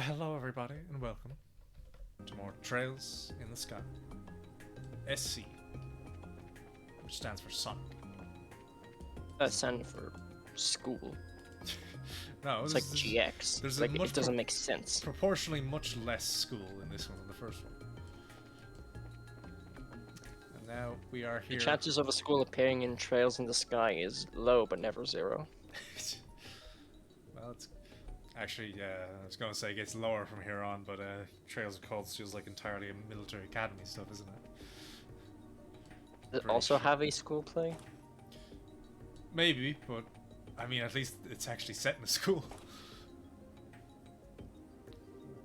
Hello everybody and welcome to more Trails in the Sky. SC, which stands for Sonic. That stands for school. No, It's like GX. There's like it doesn't make sense. Proportionally much less school in this one than the first one. And now we are here. The chances of a school appearing in Trails in the Sky is low but never zero. Well, it's actually, I was going to say it gets lower from here on, but Trails of Cold feels like entirely a military academy stuff, isn't it? Does it also have a school play? Maybe, but I mean, at least it's actually set in a school.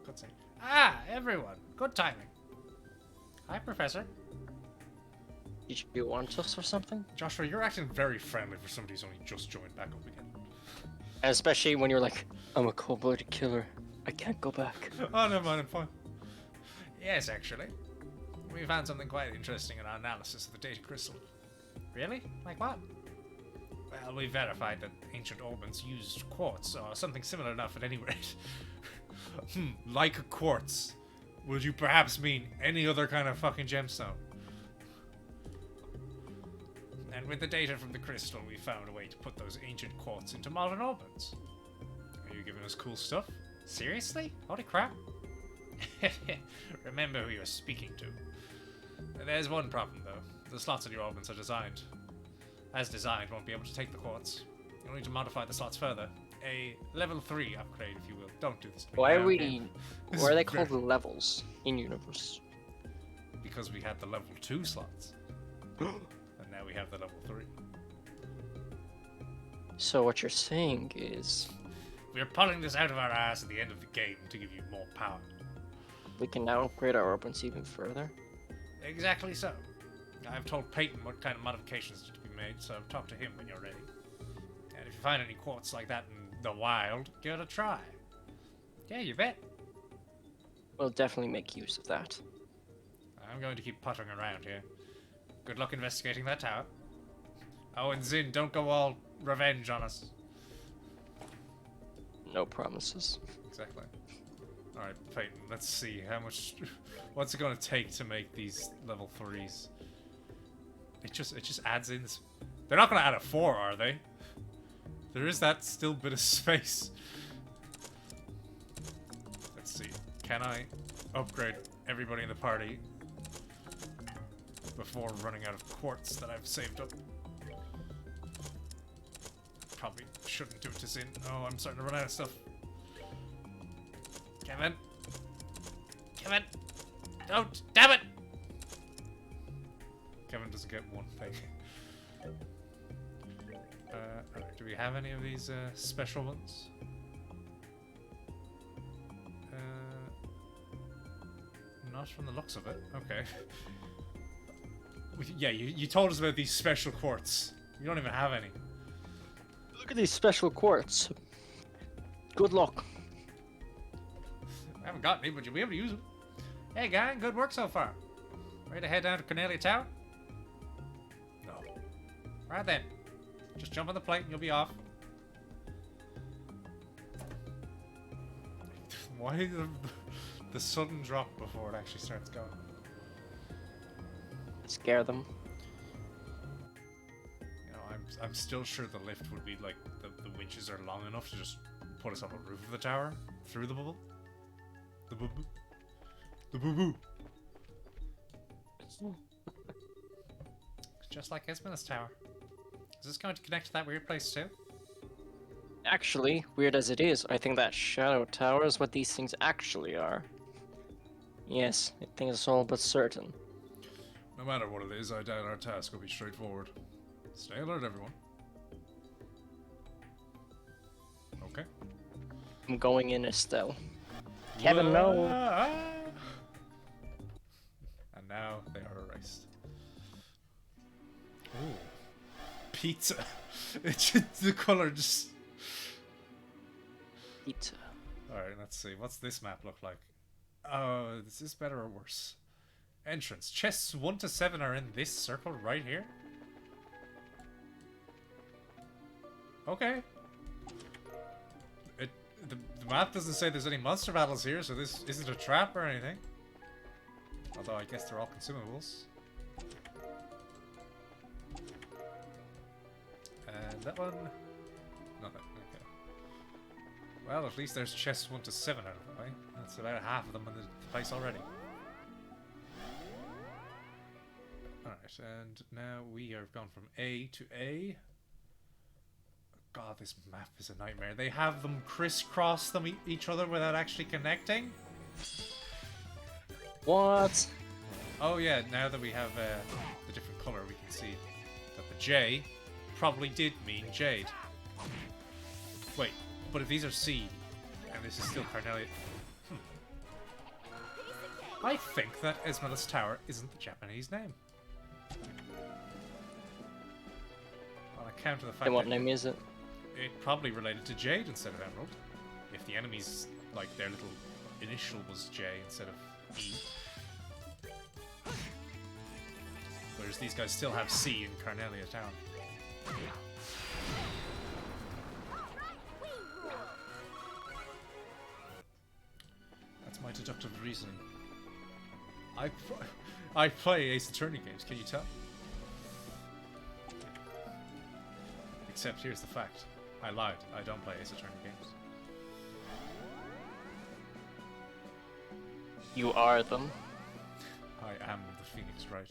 Cutscene. Ah, everyone! Good timing. Hi, Professor. Did you want us or something? Joshua, you're acting very friendly for somebody who's only just joined back up again. Especially when you're like, I'm a cold-blooded killer. I can't go back. Oh, never mind, I'm fine. Yes, actually. We found something quite interesting in our analysis of the data crystal. Really? Like what? Well, we verified that ancient orbits used quartz, or something similar enough at any rate. Like a quartz. Would you perhaps mean any other kind of fucking gemstone? And with the data from the crystal, we found a way to put those ancient quartz into modern orbits. Are you giving us cool stuff? Seriously? Holy crap. Remember who you're speaking to. There's one problem, though. The slots in your orbits are designed. As designed, won't be able to take the quartz. You'll need to modify the slots further. A level 3 upgrade, if you will. Don't do this to me. Why are okay? Why are they called levels in universe? Because we had the level 2 slots. And now we have the level 3. So what you're saying is... We're pulling this out of our ass at the end of the game to give you more power. we can now upgrade our orbits even further? Exactly so. I've told Peyton what kind of modifications are to be made, so talk to him when you're ready. And if you find any quartz like that in the wild, give it a try. Yeah, you bet. We'll definitely make use of that. I'm going to keep puttering around here. Good luck investigating that tower. Oh, and Zin, don't go all revenge on us. No promises. Exactly. Alright, Peyton, let's see how much... What's it going to take to make these level 3s? It just adds in... They're not going to add a 4, are they? There is that still bit of space. Let's see. Can I upgrade everybody in the party before running out of quartz that I've saved up? Probably shouldn't do it to Zin. Oh, I'm starting to run out of stuff. Kevin! Kevin! Don't! Damn it! Kevin doesn't get one thing. Alright, do we have any of these special ones? Not from the looks of it. Okay. Yeah, you told us about these special quartz. You don't even have any. Look at these special quartz. Good luck. I haven't got any, but you'll be able to use them. Hey, gang, good work so far. Ready to head down to Cornelia Tower? No. Right then. Just jump on the plate and you'll be off. Why the sudden drop before it actually starts going? Scare them. You know, I'm still sure the lift would be like the winches are long enough to just put us on the roof of the tower through the bubble. The boo-boo. The boo-boo. Just like Ismail's tower. Is this going to connect to that weird place too? Actually, weird as it is, I think that Shadow Tower is what these things actually are. Yes, I think it's all but certain. No matter what it is, I doubt our task will be straightforward. Stay alert, everyone. Okay. I'm going in Estelle. Kevin, no! And now they are erased. Ooh. Pizza. It's just, the color just... Pizza. Alright, let's see. What's this map look like? Oh, is this better or worse? Entrance. Chests 1 to 7 are in this circle right here? Okay. the map doesn't say there's any monster battles here, so this isn't a trap or anything. Although I guess they're all consumables. And that one... Nothing, okay. Well, at least there's chests 1 to 7 out of the way. That's about half of them in the place already. Alright, and now we have gone from A to A. God, this map is a nightmare. They have them crisscross them each other without actually connecting. What? Oh yeah, now that we have the different color, we can see that the J probably did mean Jade. Wait, but if these are C, and this is still Carnelia... I think that Esmeralda's Tower isn't the Japanese name. On account of the fact And what that name is it? it probably related to Jade instead of Emerald. If the enemy's, like, their little initial was J instead of E. Whereas these guys still have C in Carnelia Town. That's my deductive reasoning. I play Ace Attorney games, can you tell? Except here's the fact. I lied. I don't play Ace Attorney games. You are them. I am the Phoenix, right?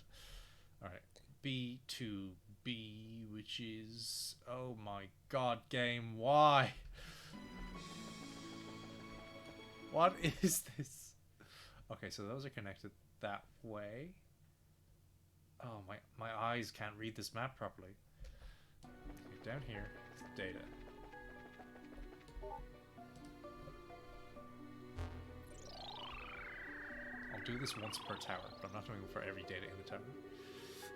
Alright. B to B, which is... Oh my god, game, why? What is this? Okay, so those are connected that way. Oh, my eyes can't read this map properly. Okay, down here is data. I'll do this once per tower, but I'm not doing it for every data in the tower.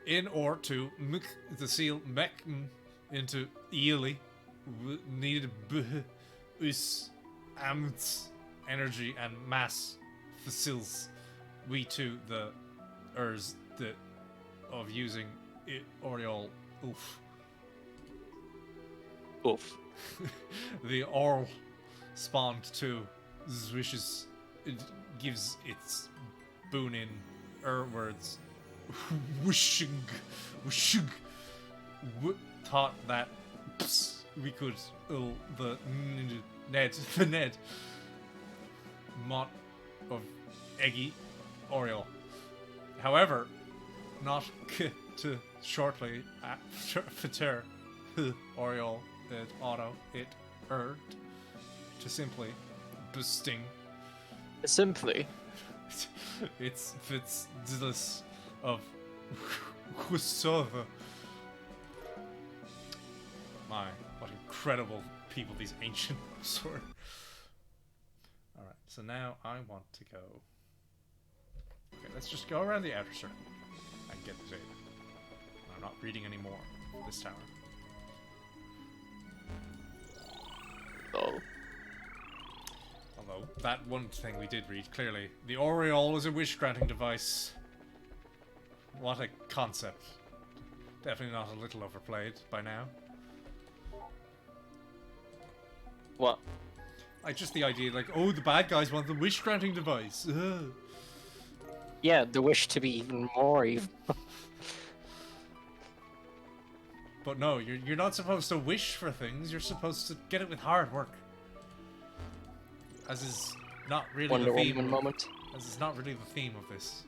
In or to mk the seal mek into eely needed b us amts energy and mass facils we to the ers the of using it oriole oof. Oof. The oral spawned to wishes it gives its boon in words wishing thought that we could the Ned mot of Eggy Oriole. However, not to shortly at Fater Oriole it auto it to simply boosting Simply. it's fits this of Husova. My, what incredible people these ancient were. Alright, so now I want to go... Okay, let's just go around the outer circle and get the data. I'm not reading any more this tower. Oh. Although, that one thing we did read clearly. The Oriole is a wish-granting device. What a concept. Definitely not a little overplayed by now. What? Like, just the idea, like, oh, the bad guys want the wish-granting device. Ugh. Yeah, the wish to be even more evil. But no, you're not supposed to wish for things, you're supposed to get it with hard work. As is not really Wonder the theme Woman moment. As is not really the theme of this.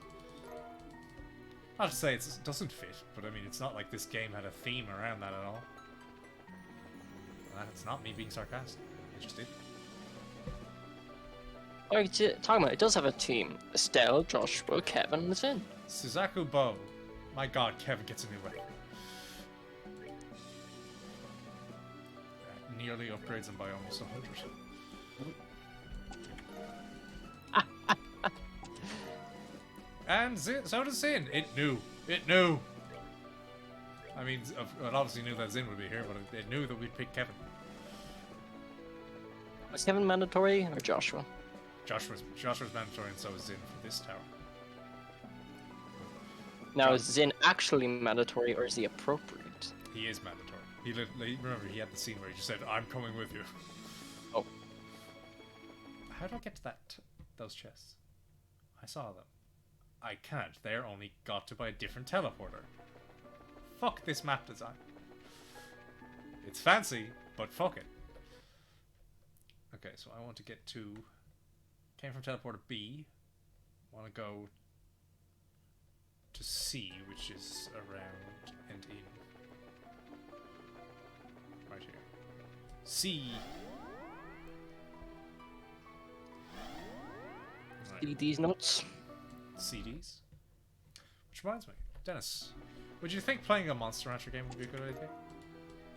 Not to say it doesn't fit, but I mean, it's not like this game had a theme around that at all. It's not me being sarcastic. It just did. Oh, talking about it does have a team. Estelle, Joshua, Kevin, and Zin. Suzaku Bo. My god, Kevin gets a new weapon. Nearly upgrades him by almost 100. And Zin, so does Zin. It knew. It knew. I mean, it obviously knew that Zin would be here, but it knew that we'd pick Kevin. Was Kevin mandatory or Joshua? Joshua's mandatory, and so is Zin for this tower. Now, is Zin actually mandatory or is he appropriate? He is mandatory. Remember, he had the scene where he just said, "I'm coming with you." Oh. How do I get to those chests? I saw them. I can't. They're only got to by a different teleporter. Fuck this map design. It's fancy, but fuck it. Okay, so I want to get to... Came from teleporter B. Want to go to C, which is around and in. Right here. C. See these notes? CDs. Which reminds me, Dennis, would you think playing a Monster Rancher game would be a good idea?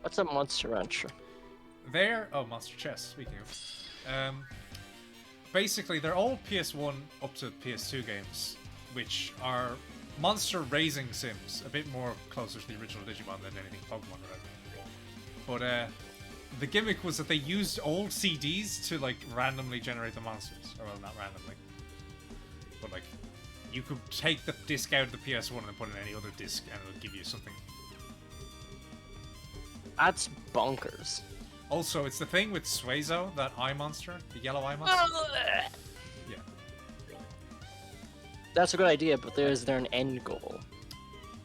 What's a Monster Rancher? Oh, Monster Chess, speaking of. Basically, they're all PS1 up to PS2 games, which are monster raising sims, a bit more closer to the original Digimon than anything Pokemon or whatever. But the gimmick was that they used old CDs to like randomly generate the monsters. Or well, not randomly. But like, you could take the disc out of the PS1 and put in any other disc and it'll give you something. That's bonkers. Also, it's the thing with Suezo, that eye monster, the yellow eye monster. Yeah. That's a good idea, but is there an end goal?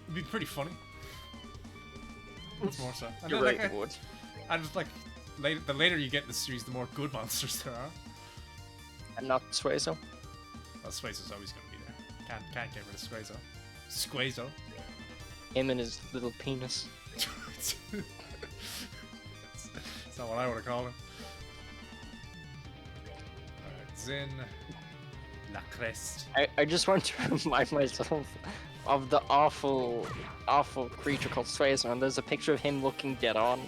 It'd be pretty funny. It's more so. And You're then, right, it would. And just like, the later you get in the series, the more good monsters there are. And not Suezo? Well, Suezo's always going to be there. Can't get rid of Suezo. Squezo. Him and his little penis. It's not what I would have called him. Alright, Zin. La Crest. I just want to remind myself of the awful creature called Suezo, and there's a picture of him looking dead on.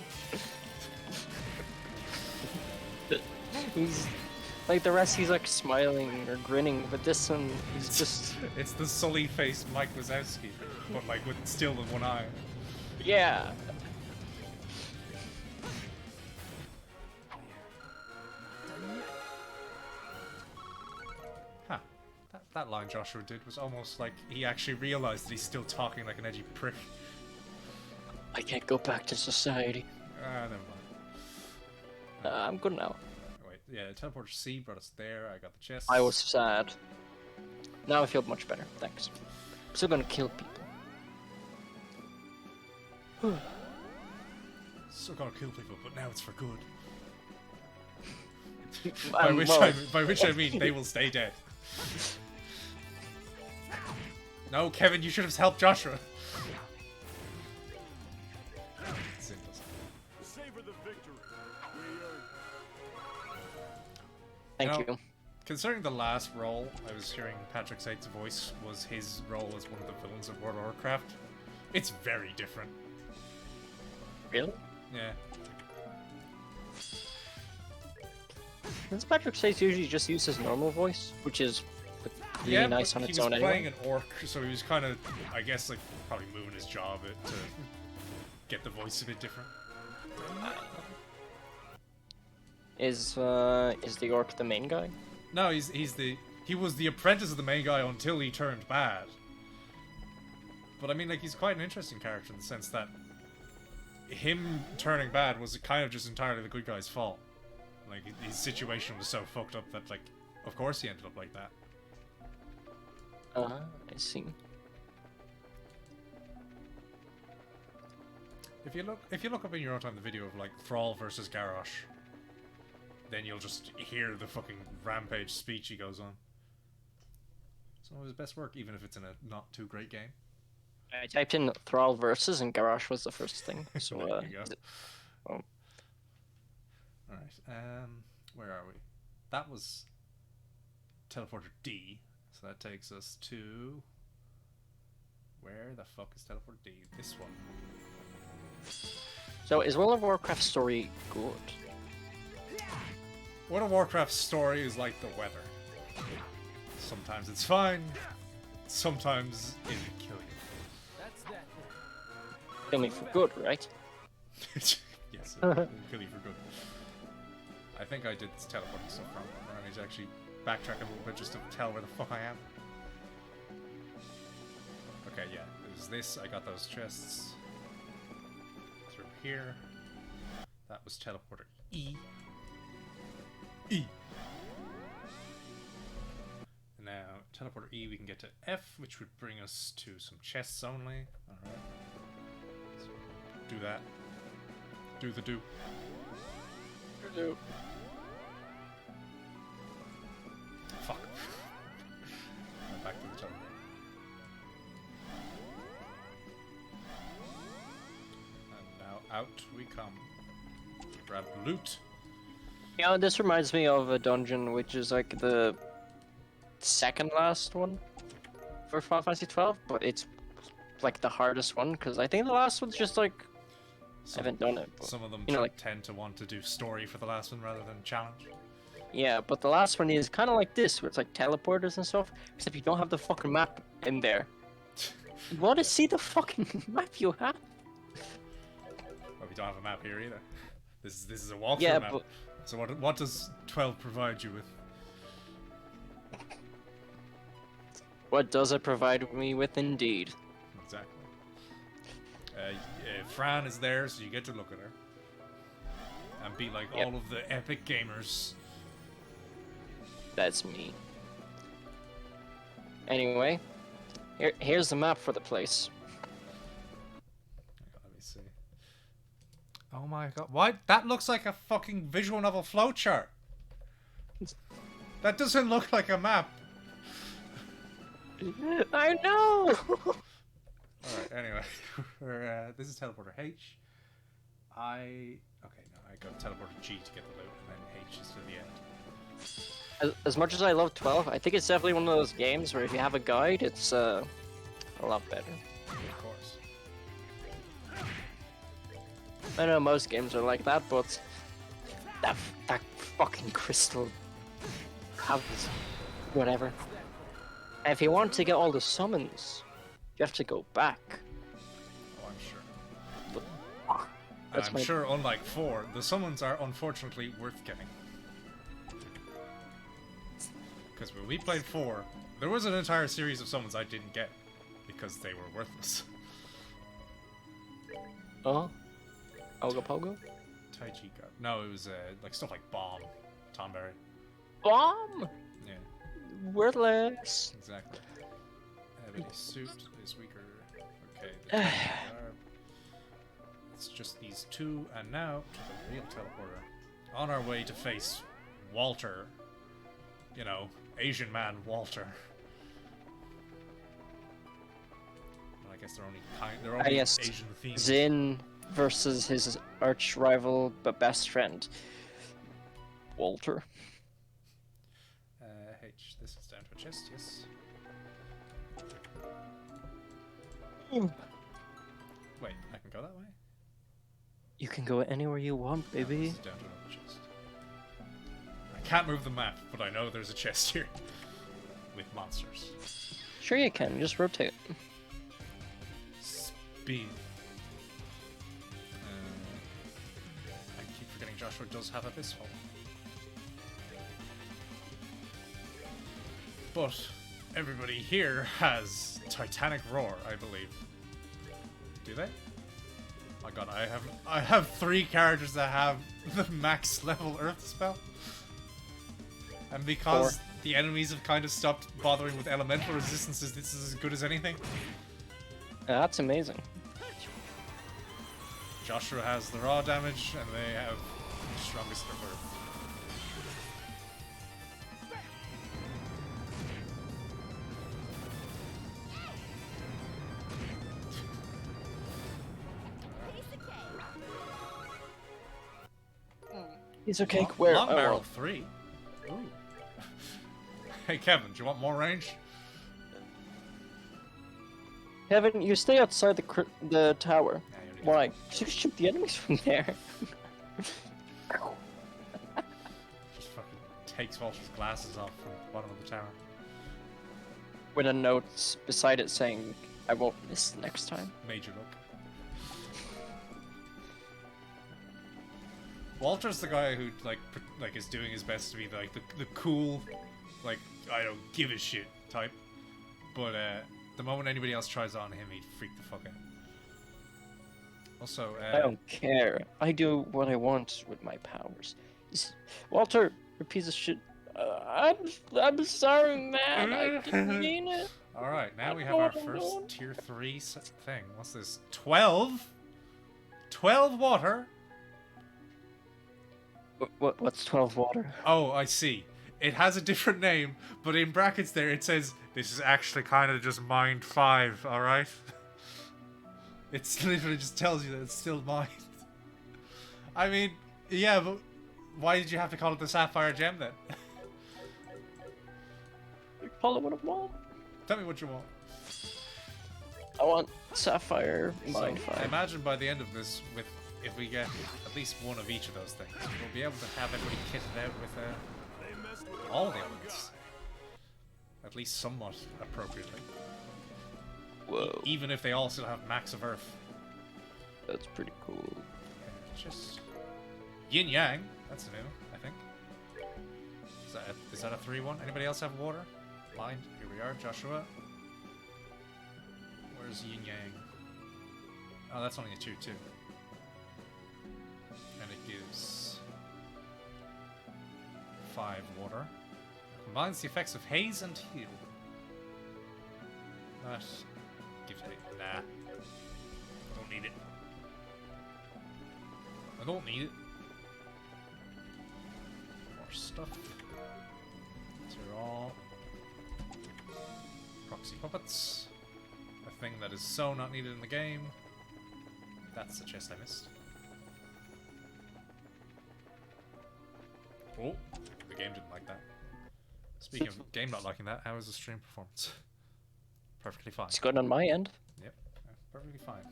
He's like the rest, he's like smiling or grinning, but this one, he's just... It's the sully-faced Mike Wazowski, but like with still the one eye. Yeah. Huh. That line Joshua did was almost like he actually realized that he's still talking like an edgy prick. I can't go back to society. Never mind. I'm good now. Wait, yeah, teleporter C brought us there. I got the chest. I was sad. Now I feel much better, thanks. I'm still gonna kill people. Still gonna kill people, but now it's for good. Well, by which I mean they will stay dead. No, Kevin, you should have helped Joshua. Savor the victory. thank you. Considering the last role I was hearing Patrick Sate's voice was his role as one of the villains of World of Warcraft, it's very different. Really? Yeah. Does Patrick Chase usually just use his normal voice, which is really Yeah, nice but on he its was own playing anyway? an orc, so he was kind of, I guess, like, probably moving his jaw a bit to get the voice a bit different. Is the Orc the main guy? No, he was the apprentice of the main guy until he turned bad. But I mean, like, he's quite an interesting character in the sense that him turning bad was kind of just entirely the good guy's fault. Like, his situation was so fucked up that, like, of course he ended up like that. I see. If you look up in your own time the video of like Thrall versus Garrosh, then you'll just hear the fucking rampage speech he goes on. Some of his best work, even if it's in a not too great game. I typed in Thrall versus and Garrosh was the first thing. So There you go. Oh. Alright, where are we? That was teleporter D, so that takes us to... Where the fuck is teleporter D? This one. So is World of Warcraft story good? World of Warcraft's story is like the weather. Sometimes it's fine, sometimes it'll kill you. That's that. Kill me for good, right? Yes, it'll kill you for good. I think I did this teleporting stuff wrong. I need to actually backtrack a little bit just to tell where the fuck I am. Okay, yeah, there's this. I got those chests. Through here. That was teleporter E. E. teleporter E, we can get to F, which would bring us to some chests only. Alright. So, do that. Do the do. Fuck. Back to the top. And now out we come. Grab loot. Yeah, this reminds me of a dungeon which is like the second last one for Final Fantasy 12, but it's like the hardest one because I think the last one's just like I haven't done it. But, Some of them you know, like tend to want to do story for the last one rather than challenge. yeah, but the last one is kind of like this, where it's like teleporters and stuff, except you don't have the fucking map in there. You want to see the fucking map you have? Well, we don't have a map here either. This is a walkthrough Yeah, map. but So what does 12 provide you with? what does it provide me with, indeed? Exactly. Fran is there, so you get to look at her. And be like Yep. all of the epic gamers. That's me. Anyway, here's the map for the place. Hang on, let me see. Oh my god. Why? That looks like a fucking visual novel flowchart. That doesn't look like a map. I know! Alright, anyway. This is teleporter H. Okay, no, I go teleporter G to get the loot, and then H is to the end. As much as I love 12, I think it's definitely one of those games where if you have a guide, it's a lot better. Of course. I know most games are like that, but that fucking crystal has whatever. And if you want to get all the summons, you have to go back. Oh, I'm sure. But, And that's I'm my- sure, unlike 4, the summons are unfortunately worth getting. Because when we played 4, there was an entire series of summons I didn't get because they were worthless. Oh, Oga Pogo? Tai Chi God. No, it was like stuff like Bomb, Tomberry. Bomb! Yeah, Worthless. exactly. Ebony suit is weaker. Okay, the garb. It's just these two, and now to the real teleporter. On our way to face Walter. You know, Asian man Walter. Well, I guess they're only yes. Asian themed. Zin versus his arch rival but best friend, Walter. H. This is down to a chest. Yes. Wait, I can go that way. You can go anywhere you want, This baby. is down to another chest. I can't move the map, but I know there's a chest here with monsters. Sure you can, just rotate. Speed. I keep forgetting Joshua does have Abyss Fall. But everybody here has Titanic Roar, I believe. Do they? My god, I have 3 characters that have the max level Earth spell. And because the enemies have kind of stopped bothering with elemental resistances, this is as good as anything. That's amazing. Joshua has the raw damage, and they have the strongest of Earth. He's okay. Where? Long Oh, barrel well. 3. Ooh. Hey Kevin, do you want more range? Kevin, you stay outside the tower. Yeah, you already Why? You shoot the enemies from there. just fucking takes Walter's glasses off from the bottom of the tower. With a note beside it saying, "I won't miss next time." Major look. Walter's the guy who like is doing his best to be like the cool, like I don't give a shit type. But the moment anybody else tries on him, he'd freak the fuck out. Also, I don't care. I do what I want with my powers. Walter, a piece of shit. I'm sorry, man. I didn't mean it. Alright, now I we don't have know our what I'm first doing. tier 3 thing. What's this? 12? 12 water? What's 12 water? Oh, I see. It has a different name, but in brackets there it says, this is actually kind of just mind 5, alright? It literally just tells you that it's still mind. I mean, yeah, but why did you have to call it the Sapphire Gem then? Call it what I want. Tell me what you want. I want Sapphire Mine So, 5. imagine by the end of this, if we get at least one of each of those things, we'll be able to have everybody kitted out with They messed with all the wrong elements. At least somewhat appropriately. Whoa, Even if they all still have max of Earth. that's pretty cool. Just yin yang. That's new, I think. Is that a 3-1? Anybody else have water? Mind. Here we are, Joshua. Where's yin yang? Oh, that's only a 2-2. And it gives 5 water. Combines the effects of haze and heal. That gives me. Nah. Don't need it. I don't need it. More stuff. These are all proxy puppets. A thing that is so not needed in the game. That's the chest I missed. Oh, the game didn't like that. Speaking of game not liking that, how is the stream performance? Perfectly fine. It's good on my end. Yep, perfectly fine.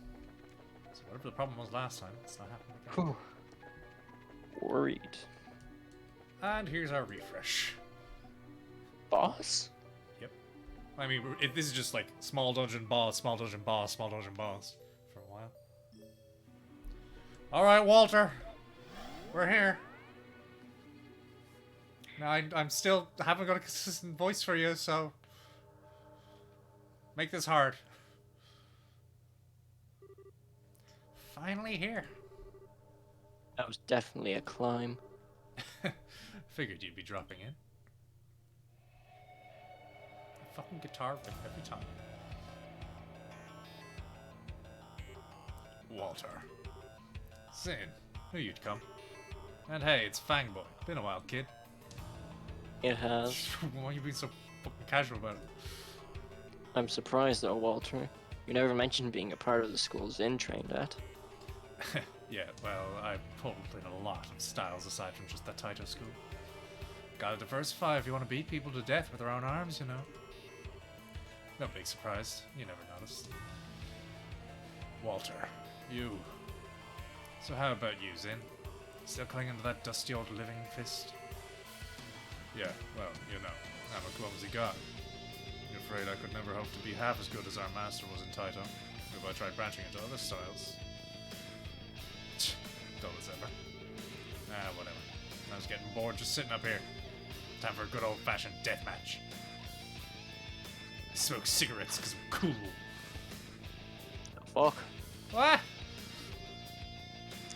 So whatever the problem was last time, it's not happening again. Whew. Worried. And here's our refresh. Boss? Yep. I mean, this is just like small dungeon boss, small dungeon boss, small dungeon boss for a while. Alright, Walter. We're here. Now, I'm still haven't got a consistent voice for you, so make this hard. Finally here. That was definitely a climb. Figured you'd be dropping in. A fucking guitar pick every time. Walter. Sin, knew you'd come. And hey, it's Fangboy. Been a while, kid. It has. Why are you being so fucking casual about it? I'm surprised though, Walter. You never mentioned being a part of the school Zin trained at. Yeah, well, I pulled in a lot of styles aside from just that Taito school. Gotta diversify if you want to beat people to death with their own arms, you know. No big surprise. You never noticed. Walter, you. So how about you, Zin? Still clinging to that dusty old living fist? Yeah, well, you know, I'm a clumsy guy. I'm afraid I could never hope to be half as good as our master was in Taito, if I tried branching into other styles. Dull as ever. Ah, whatever. I was getting bored just sitting up here. Time for a good old-fashioned deathmatch. I smoke cigarettes because I'm cool. The fuck? What?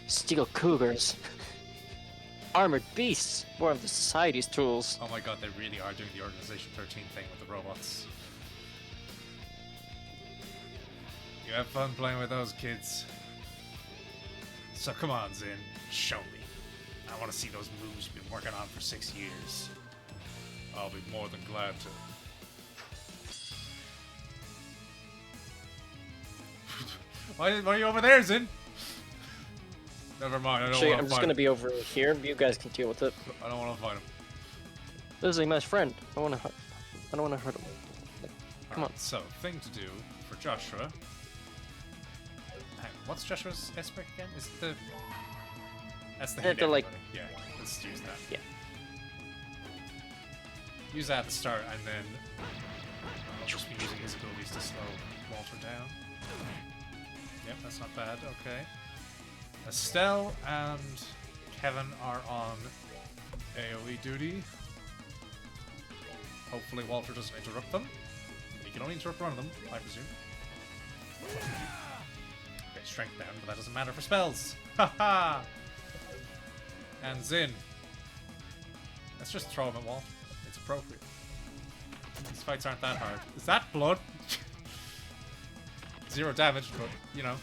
Steel cougars. Armored beasts. More of the society's tools. Oh my god, they really are doing the Organization 13 thing with the robots. You have fun playing with those kids. So come on, Zin. Show me. I want to see those moves you've been working on for 6 years. I'll be more than glad to. Why are you over there, Zin? Never mind, I don't Actually, want I'm to just fight gonna him. be over here. You guys can deal with it. I don't want to fight him. This is like my best friend. I don't wanna hurt him. Come on. Alright, so, thing to do for Joshua. Hang on, what's Joshua's S-Brick again? Is it the... That's the hit The, like- everybody. Yeah, let's use that. Yeah. Use that at the start, and then I'll just be using his abilities to slow Walter down. Yep, that's not bad. Okay. Estelle and Kevin are on AoE duty. Hopefully Walter doesn't interrupt them. He can only interrupt one of them, I presume. Okay, strength down, but that doesn't matter for spells. Haha! And Zin. Let's just throw him at Walt. appropriate. These fights aren't that hard. Is that blood? 0 damage, but, you know.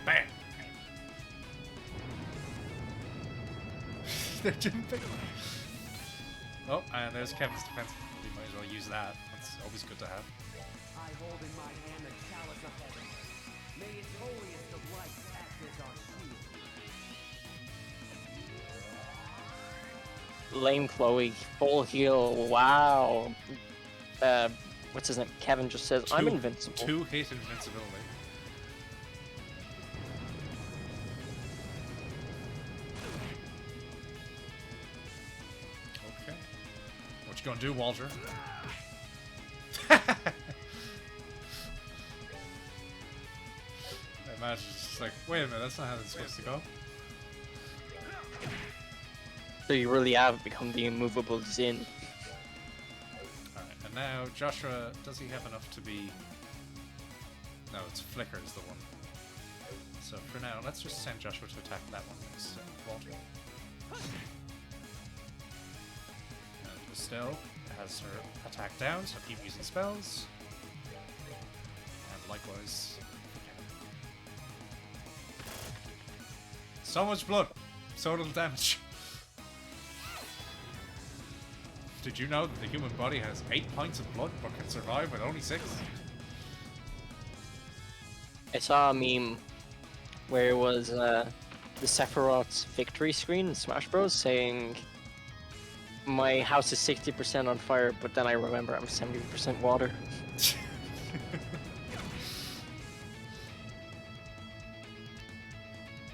Bam! They're jumping. Oh, and there's Kevin's defense. We might as well use that. That's always good to have. I hold in my hand the chalice of heaven. May its holiest of light act as our shield. Lame Chloe, full heal. Wow. What's his name? Kevin just says, I'm invincible. 2-hit invincibility. Okay. What you gonna do, Walter? I imagine it's just like, wait a minute, that's not how it's supposed to go. So you really have become the immovable Zin. Alright, and now Joshua, does he have enough to be... No, it's Flicker is the one. So for now, let's just send Joshua to attack that one next to Walter. And Estelle has her attack down, so keep using spells. And likewise... So much blood! So little damage. Did you know that the human body has 8 pints of blood but can survive with only 6? I saw a meme where it was the Sephiroth's victory screen in Smash Bros. Saying, my house is 60% on fire, but then I remember I'm 70% water.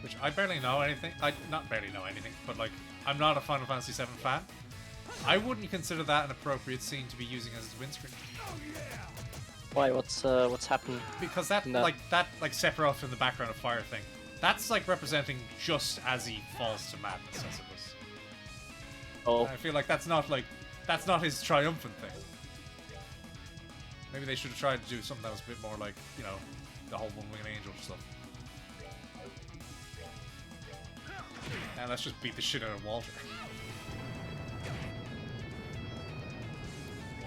Which I barely know anything. Not barely know anything, but like, I'm not a Final Fantasy VII fan. I wouldn't consider that an appropriate scene to be using as his windscreen. Why? What's happened? Because that No. like Sephiroth in the background of fire thing, that's like representing just as he falls to madness, I suppose. Oh, And I feel like that's not his triumphant thing. Maybe they should have tried to do something that was a bit more like, you know, the whole one-winged angel stuff. Now let's just beat the shit out of Walter.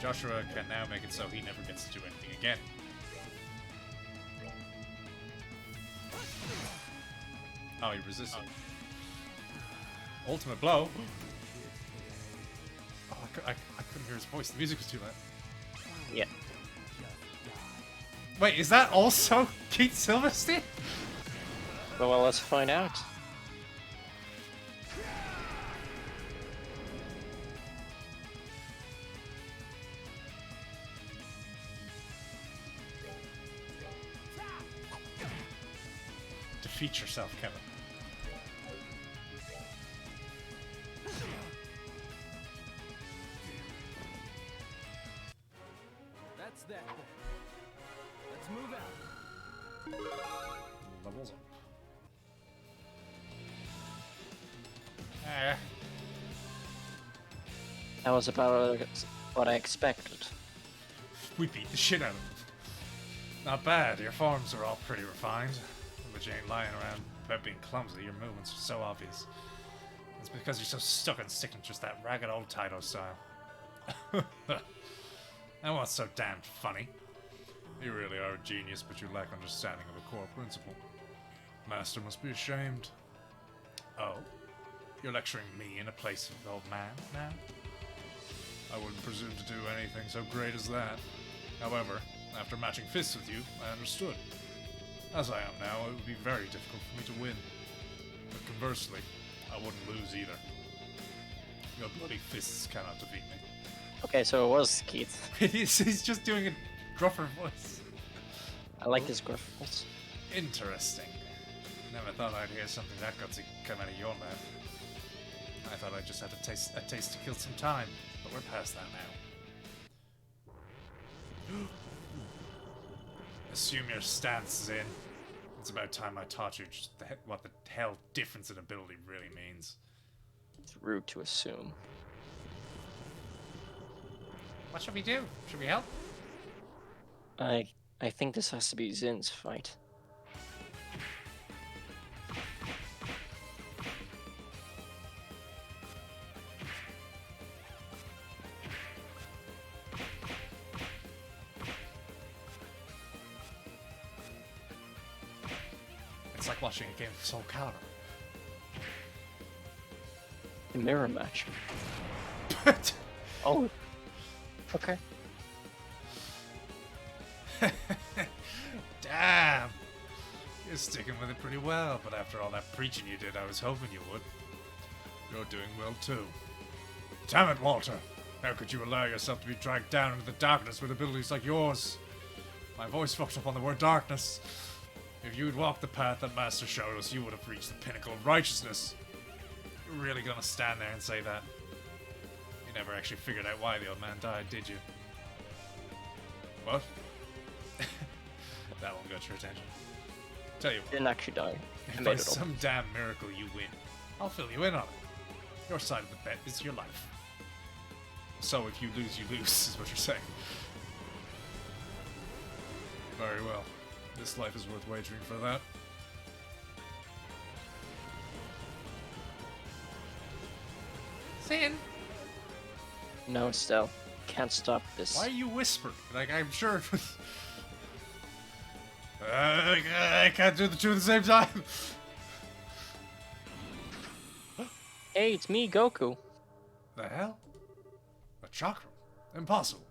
Joshua can now make it so he never gets to do anything again. Oh, he resisted. Ultimate blow. Oh, I couldn't hear his voice. The music was too loud. yeah. Wait, is that also Keith Silverstein? Well, let's find out. Defeat yourself, Kevin. That's that. Let's move out. Levels up. Ah, That was about what I expected. we beat the shit out of him. Not bad. Your forms are all pretty refined. But you ain't lying around about being clumsy. Your movements are so obvious. It's because you're so stuck on sticking to just that ragged old Taito style. And what's so damn funny? You really are a genius, but you lack understanding of a core principle. Master must be ashamed. Oh? You're lecturing me in a place of old man now? I wouldn't presume to do anything so great as that. However, after matching fists with you, I understood. As I am now, it would be very difficult for me to win. But conversely, I wouldn't lose either. Your bloody fists cannot defeat me. Okay, so it was Keith. He's just doing a gruffer voice. I like his gruff voice. Interesting. Never thought I'd hear something that gutsy come out of your mouth. I thought I just had a taste to kill some time, but we're past that now. Assume your stance is in. It's about time I taught you just what the hell difference in ability really means. It's rude to assume. What should we do? Should we help? I think this has to be Zin's fight. like watching a game of Soul Calibur. A mirror match. Oh. Okay. Damn! You're sticking with it pretty well, but after all that preaching you did, I was hoping you would. You're doing well too. Damn it, Walter! How could you allow yourself to be dragged down into the darkness with abilities like yours? My voice fucked up on the word darkness. If you'd walked the path that Master showed us, you would have reached the pinnacle of righteousness. You're really gonna stand there and say that? You never actually figured out why the old man died, did you? What? That one got your attention. Tell you what, Didn't actually die. I if made by it up. some damn miracle you win, I'll fill you in on it. Your side of the bet is your life. So if you lose, is what you're saying. Very well. This life is worth wagering for that. Sin? No, Estelle. Can't stop this. Why are you whispering? Like, I'm sure it was... I can't do the two at the same time. Hey, it's me, Goku. The hell? A chakra? Impossible.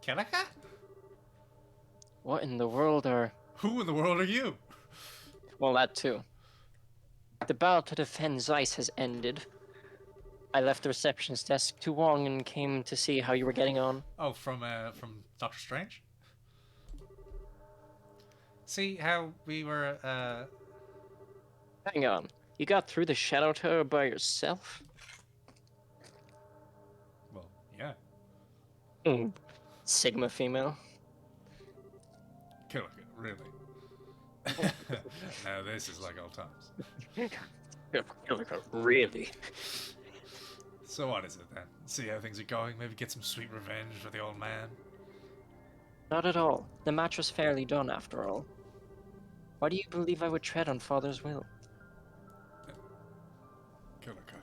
Keleka? What in the world are... Who in the world are you? Well, that too. The battle to defend Zeiss has ended. I left the receptionist desk too long and came to see how you were getting on. Oh, from Doctor Strange? See how we were, Hang on. You got through the Shadow Tower by yourself? well, yeah. Sigma female. Keleka, really. Now this is like old times. Really? So what is it then? See how things are going? Maybe get some sweet revenge for the old man? Not at all. The match was fairly done, after all. Why do you believe I would tread on Father's will? Keleka.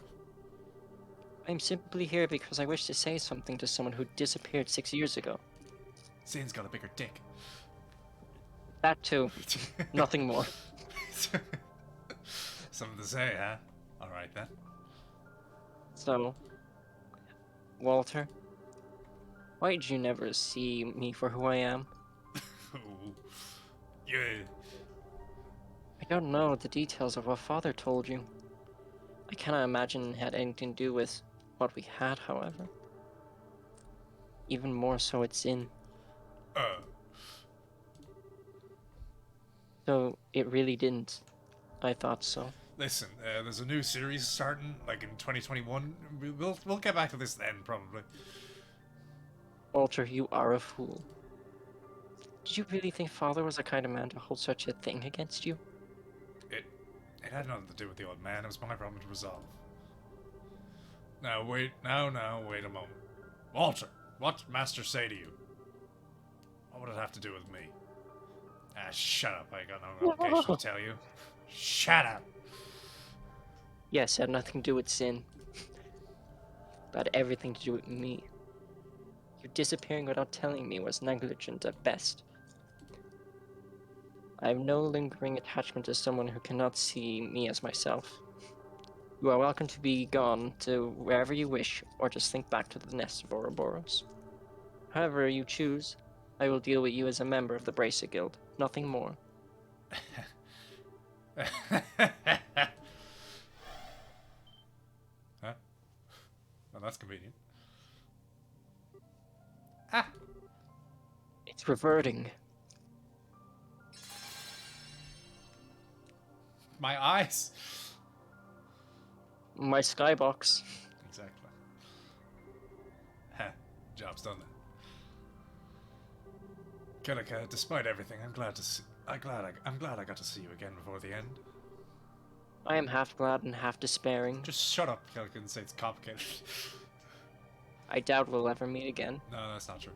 I'm simply here because I wish to say something to someone who disappeared 6 years ago. Zane's got a bigger dick. That too. Nothing more. Something to say, huh? Alright then. So, Walter, why did you never see me for who I am? Yeah. I don't know the details of what Father told you. I cannot imagine it had anything to do with what we had, however. Even more so, it's in. So, it really didn't. I thought so. Listen, there's a new series starting, like in 2021. We'll get back to this then, probably. Walter, you are a fool. Did you really think Father was the kind of man to hold such a thing against you? It had nothing to do with the old man. It was my problem to resolve. Now wait a moment. Walter, what Master say to you? What would it have to do with me? Ah, shut up. I got no obligation to tell you. Shut up. Yes, it had nothing to do with sin. But had everything to do with me. You disappearing without telling me was negligent at best. I have no lingering attachment to someone who cannot see me as myself. You are welcome to be gone to wherever you wish, or just think back to the nest of Ouroboros. However you choose, I will deal with you as a member of the Bracer Guild, nothing more. Huh? Well, that's convenient. Ah! It's reverting. My eyes! My skybox. Exactly. Heh. Job's done then. Keleka, despite everything, I'm glad I got to see you again before the end. I am half glad and half despairing. Just shut up, Keleka, and say it's complicated. I doubt we'll ever meet again. No, that's not true.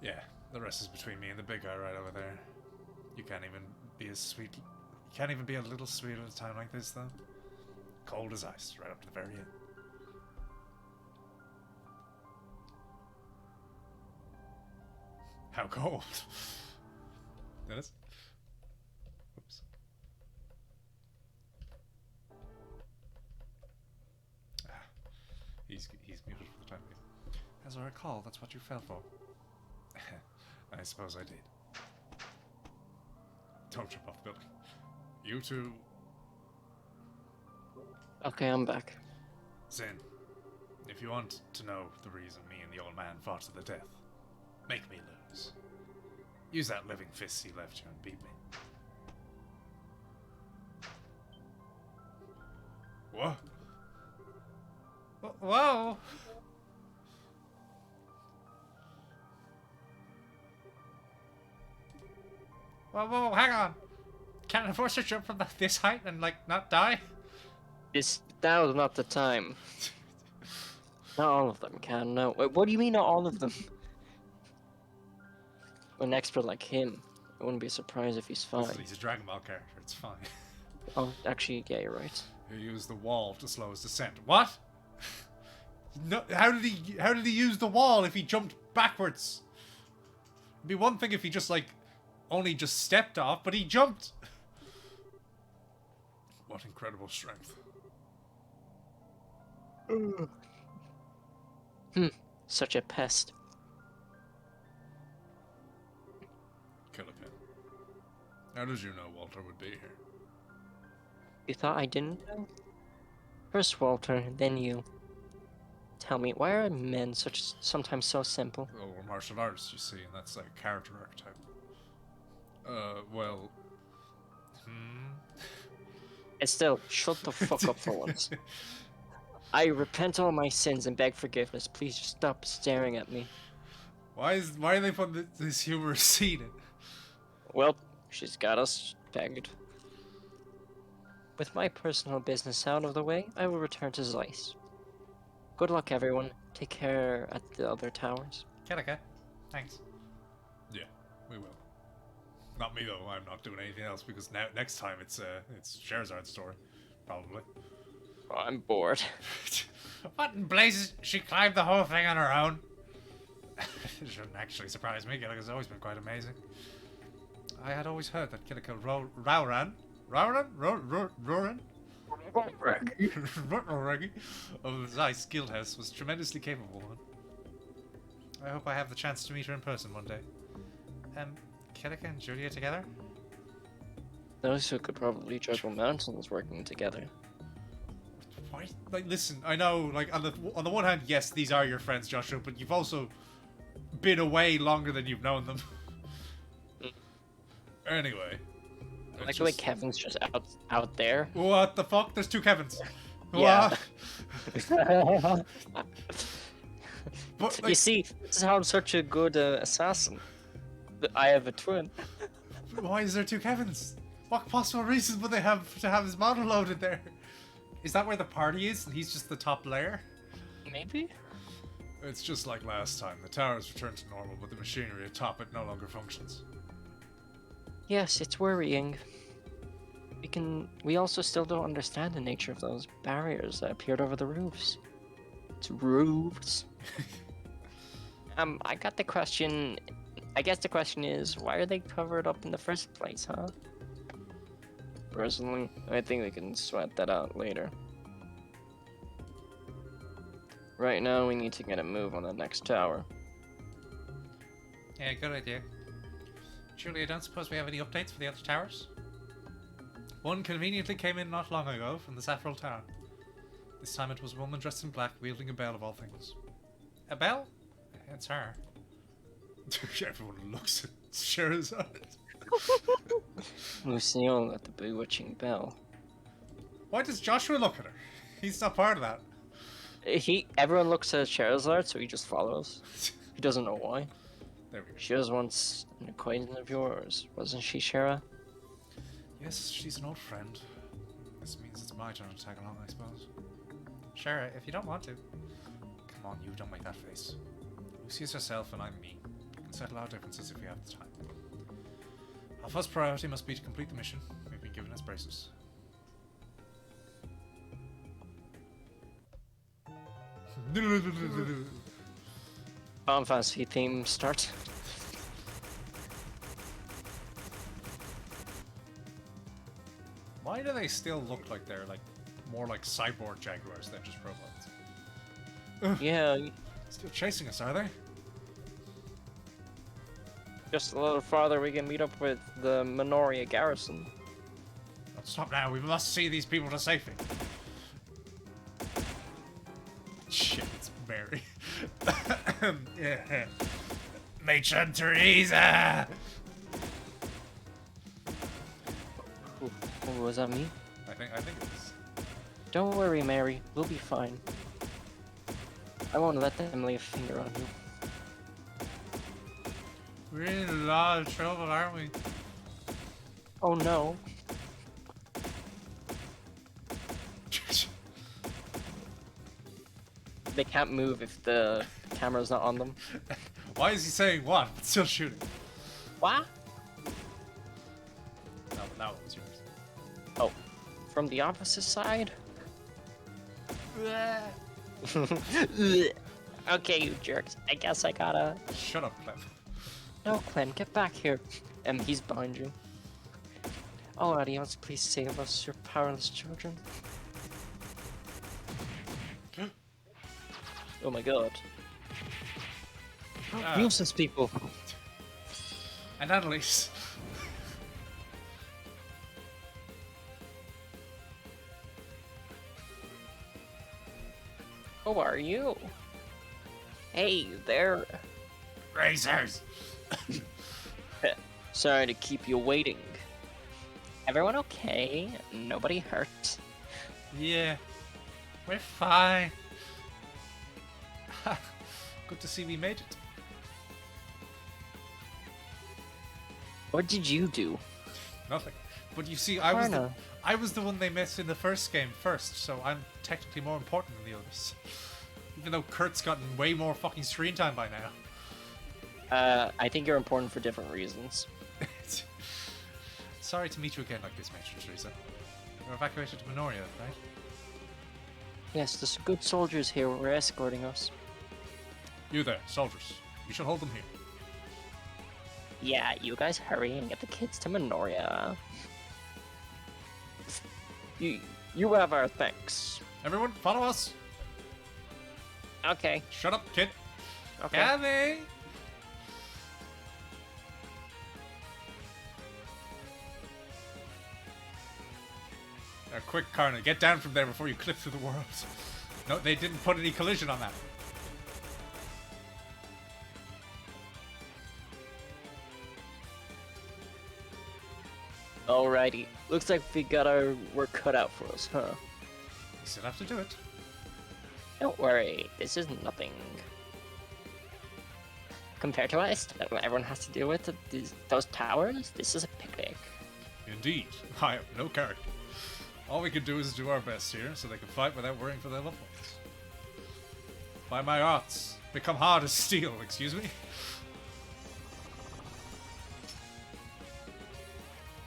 Yeah, the rest is between me and the big guy right over there. You can't even be as sweet. You can't even be a little sweet at a time like this, though. Cold as ice, right up to the very end. How cold? Dennis? Oops. He's muted for the time being. As I recall, that's what you fell for. I suppose I did. Don't jump off the building. You two. Okay, I'm back. Zin, if you want to know the reason me and the old man fought to the death, make me lose. Use that living fist he left you and beat me. What? Whoa! Whoa, hang on! Can't I force to jump from this height and, like, not die? That was not the time. Not all of them can, no. Wait, what do you mean not all of them? An expert like him, I wouldn't be surprised if he's fine. He's a Dragon Ball character, it's fine. Oh, actually, yeah, you're right. He used the wall to slow his descent. What? No, how did he use the wall if he jumped backwards? It'd be one thing if he just, like, only just stepped off, but he jumped. What incredible strength. Such a pest. Killican. How did you know Walter would be here? You thought I didn't know? First Walter, then you. Tell me, why are men sometimes so simple? Oh, we're martial arts, you see, and that's like a character archetype. Well... And still, shut the fuck up for once. I repent all my sins and beg forgiveness. Please just stop staring at me. Why are they putting this humorous scene in? Well, she's got us pegged. With my personal business out of the way, I will return to Zeiss. Good luck, everyone. Take care at the other towers. Killica. Thanks. Yeah, we will. Not me though. I'm not doing anything else because next time it's Sherazad's story, probably. Oh, I'm bored. What in blazes? She climbed the whole thing on her own. It shouldn't actually surprise me. Killica's always been quite amazing. I had always heard that Killica Rauran of Zeiss Guildhouse was tremendously capable. I hope I have the chance to meet her in person one day. Killica and Julia together? Those who could probably juggle mountains working together. Why? Like, listen, I know, like, on the one hand, yes, these are your friends, Joshua, but you've also been away longer than you've known them. Anyway. I like the way Kevin's just out there. What the fuck? There's two Kevins. Yeah. What? But, You like, see, this is how I'm such a good assassin. I have a twin. why is there two Kevins? What possible reason would they have to have his model loaded there? Is that where the party is and he's just the top layer? Maybe? It's just like last time. The towers returned to normal, but the machinery atop it no longer functions. Yes, it's worrying. We also still don't understand the nature of those barriers that appeared over the roofs. It's roofs. I got the question. I guess the question is, why are they covered up in the first place, huh? Personally, I think we can sweat that out later. Right now, we need to get a move on the next tower. Yeah, good idea. Julia, I don't suppose we have any updates for the other towers? One conveniently came in not long ago from the Saffron Tower. This time it was a woman dressed in black, wielding a bell of all things. A bell? It's her. Everyone looks at Sherazad. Lucille at the bewitching bell. Why does Joshua look at her? He's not part of that. Everyone looks at Charizard, so he just follows. He doesn't know why. There we go. She was once an acquaintance of yours, wasn't she, Shara? Yes, she's an old friend. This means it's my turn to tag along, I suppose. Shara, if you don't want to. Come on, you don't make that face. Lucy's herself and I'm me. We can settle our differences if we have the time. Our first priority must be to complete the mission. We've been given as braces. Final Fantasy theme start. Why do they still look like they're like more like cyborg jaguars than just robots? Yeah, Still chasing us, are they? just a little farther we can meet up with the Minoria garrison. Don't stop now. We must see these people to safety. Shit, it's Mary. Yeah. Matron Teresa. Oh, was that me? I think it is. Don't worry, Mary. We'll be fine. I won't let them lay a finger on you. We're in a lot of trouble, aren't we? Oh no. They can't move if the camera's not on them. Why is he saying what? But still shooting. What? That one was yours. Oh, from the opposite side? Okay, you jerks. I guess I gotta... Shut up, Clem. No, Clem, get back here. He's behind you. Oh, adios, please save us, your powerless children. Oh my god. Useless people. And Annalise. Who are you? Hey, there. Razors. Sorry to keep you waiting. Everyone okay? Nobody hurt? Yeah. We're fine. Good to see we made it. What did you do? Nothing. But you see, I was the one they missed in the first game first, so I'm technically more important than the others. Even though Kurt's gotten way more fucking screen time by now. I think you're important for different reasons. Sorry to meet you again like this, Matron Teresa. We're evacuated to Minoria, right? Yes, there's good soldiers here who are escorting us. You there, soldiers. You should hold them here. Yeah, you guys hurry and get the kids to Minoria. You have our thanks. Everyone, follow us. Okay. Shut up, kid. Okay. Coming. Quick, Karna, get down from there before you clip through the world. No, they didn't put any collision on that. Alrighty. Looks like we got our work cut out for us, huh? We still have to do it. Don't worry, this is nothing. Compared to what everyone has to deal with those towers, this is a picnic. Indeed. I have no character. All we can do is do our best here, so they can fight without worrying for their loved ones. By my arts, become hard as steel, excuse me.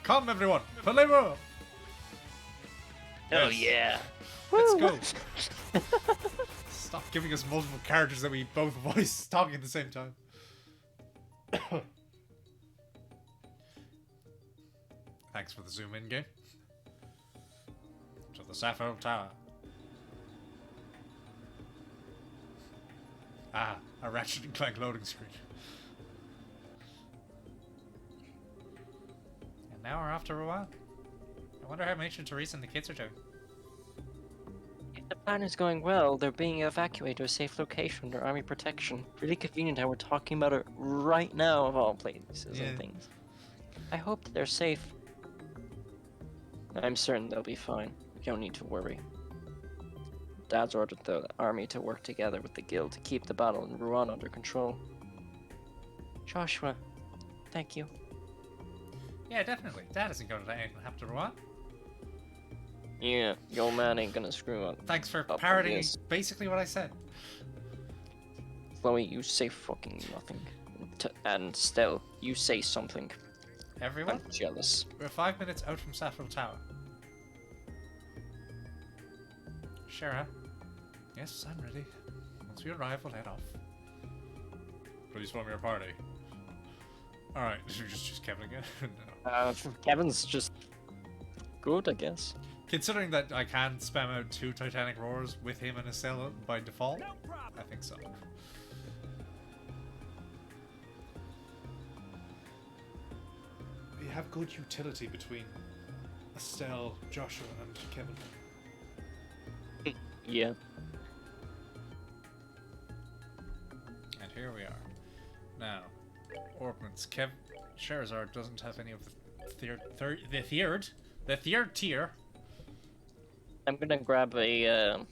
Come, everyone! Palero! Oh yeah. Let's go. Stop giving us multiple characters that we both voice talking at the same time. Thanks for the zoom in game. To the Saffron Tower. Ah, a Ratchet and Clank loading screen. And now we're off to Rouen. I wonder how Matron Teresa and the kids are doing. If the plan is going well, they're being evacuated to a safe location under army protection. Really convenient how we're talking about it right now of all places and things. I hope they're safe. I'm certain they'll be fine. You don't need to worry. Dad's ordered the army to work together with the guild to keep the battle in Rouen under control. Joshua, thank you. Yeah, definitely. Dad isn't going to let anything happen to Rouen. Yeah, your old man ain't gonna screw up. Thanks for Up parodying this. basically what I said. Chloe, you say fucking nothing. And still, you say something. Everyone, I'm jealous. we're 5 minutes out from Saffron Tower. Shara. Yes, I'm ready. Once we arrive, we'll head off. Please form your party. Alright, just Kevin again? No. Kevin's just good, I guess. Considering that I can spam out 2 Titanic Roars with him and Estella by default, I think so. We have good utility between Estelle, Joshua, and Kevin. Yeah. And here we are. Now, Orpmans. Sherazard doesn't have any of the third tier. I'm gonna grab a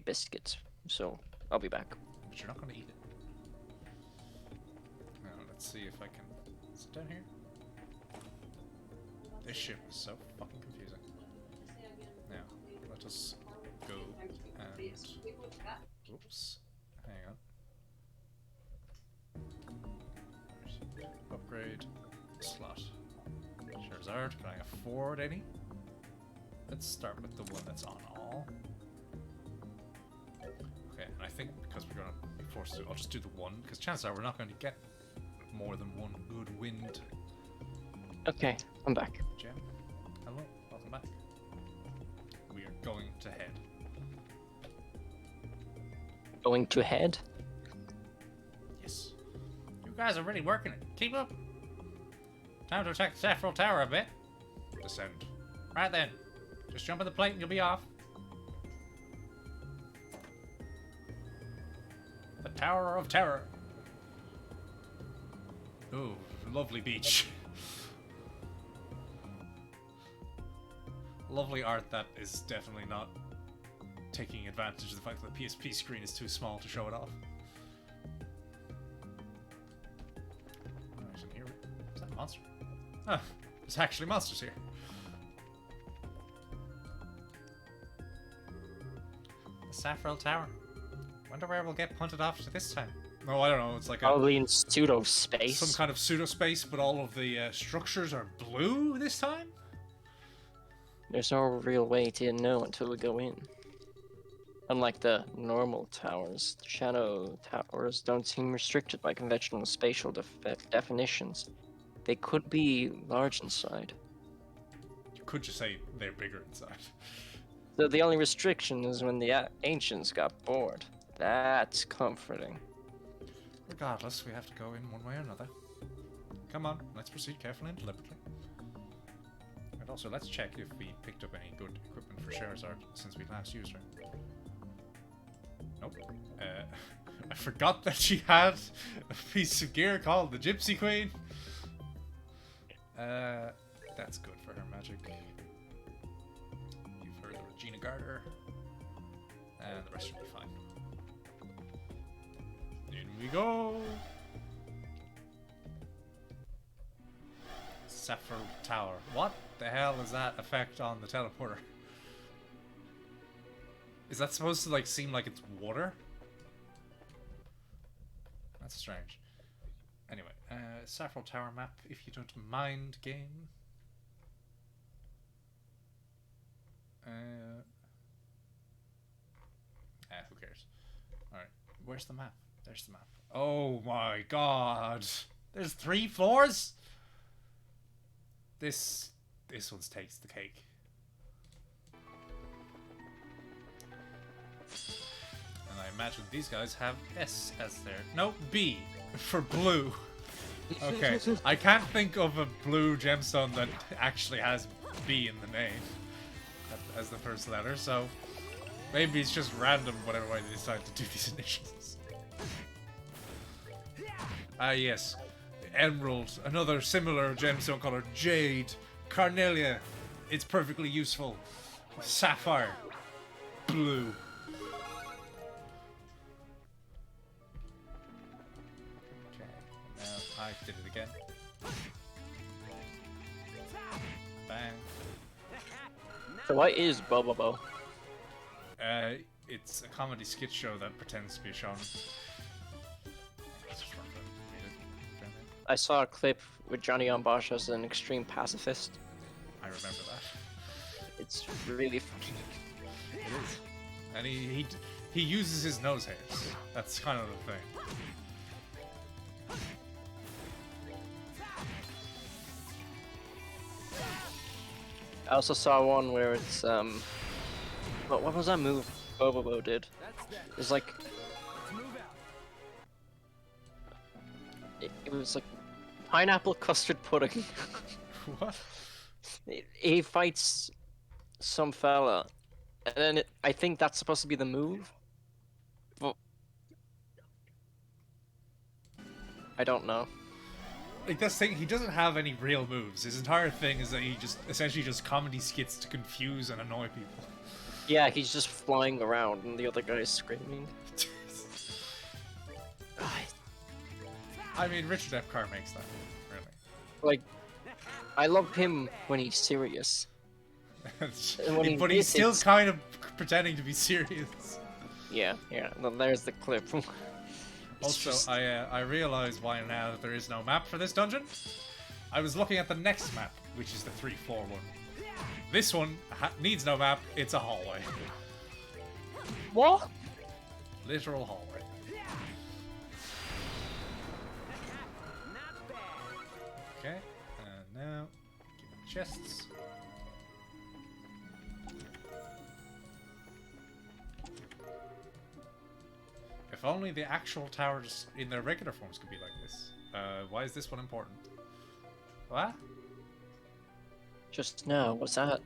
biscuit, so I'll be back. But you're not gonna eat it. Now, let's see if I can... Is it down here? This ship is so fucking confusing. Now, let us go and... Oops. Hang on. Upgrade slot. Charizard, can I afford any? Let's start with the one that's on all. Okay, and I think because we're gonna be forced to, I'll just do the one, because chances are we're not going to get more than one good wind. Okay, I'm back. Gem, hello, welcome back. We are going to head. Going to head? Yes. You guys are really working it. Keep up. Time to attack the Saffron Tower a bit. Descend. Right then. Just jump in the plate and you'll be off. The Tower of Terror. Ooh, lovely beach. Lovely art that is definitely not taking advantage of the fact that the PSP screen is too small to show it off. Right, in here. Is that a monster? Oh, there's actually monsters here. The Saffron Tower. Wonder where we'll get punted off to this time. Oh, I don't know. It's like Probably in pseudo space. some kind of pseudo space, but all of the structures are blue this time. There's no real way to know until we go in. Unlike the normal towers, the shadow towers don't seem restricted by conventional spatial definitions. They could be large inside. You could just say they're bigger inside. So the only restriction is when the ancients got bored. That's comforting. Regardless, we have to go in one way or another. Come on, let's proceed carefully and deliberately. And also, let's check if we picked up any good equipment for Sherazard since we last used her. Nope. I forgot that she had a piece of gear called the Gypsy Queen. That's good for her magic. You've heard the Regina Garter. And the rest should be fine. In we go! Saffron Tower. What the hell is that effect on the teleporter? Is that supposed to like seem like it's water? That's strange. Anyway, Saffron Tower map, if you don't mind, game. Who cares? Alright, where's the map? There's the map. Oh my god! There's 3 floors? This one takes the cake. And I imagine these guys have S as their... No, B for blue. Okay, I can't think of a blue gemstone that actually has B in the name as the first letter, so maybe it's just random whatever way they decide to do these initials. Ah yes, Emerald, another similar gemstone color, Jade, Carnelia, it's perfectly useful, Sapphire, Blue. Okay, now I did it again. Bang. So what is Bobobo? It's a comedy skit show that pretends to be a shaman. I saw a clip with Johnny on Bosch as an extreme pacifist. I remember that. It's really funny. It is. And he uses his nose hairs. That's kind of the thing. I also saw one where it's what was that move Bobobo did? That's that. It's like Let's move out. it was like pineapple custard pudding. What? He fights some fella, and then I think that's supposed to be the move. But I don't know. Like this thing, he doesn't have any real moves. His entire thing is that he just essentially just comedy skits to confuse and annoy people. Yeah, he's just flying around, and the other guy's screaming. I mean, Richard Epcar makes that, really. Like, I love him when he's serious. When But he's still kind of pretending to be serious. Yeah. Then there's the clip. Also, just... I realize why now that there is no map for this dungeon. I was looking at the next map, which is the 3-4 one. This one needs no map. It's a hallway. What? Literal hallway. Okay, and now give me chests. If only the actual towers in their regular forms could be like this. Why is this one important? What? Just now, what's that?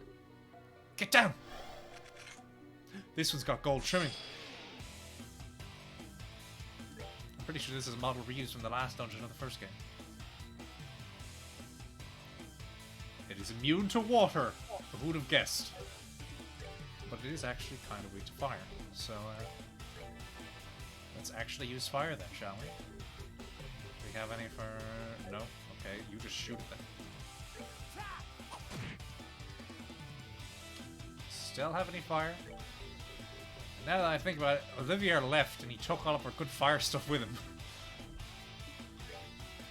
Get down! This one's got gold trimming. I'm pretty sure this is a model reused from the last dungeon of the first game. It is immune to water. Who would have guessed? But it is actually kind of weak to fire. So, let's actually use fire then, shall we? Do we have any for... No? Okay, you just shoot it then. Still have any fire? Now that I think about it, Olivier left and he took all of our good fire stuff with him.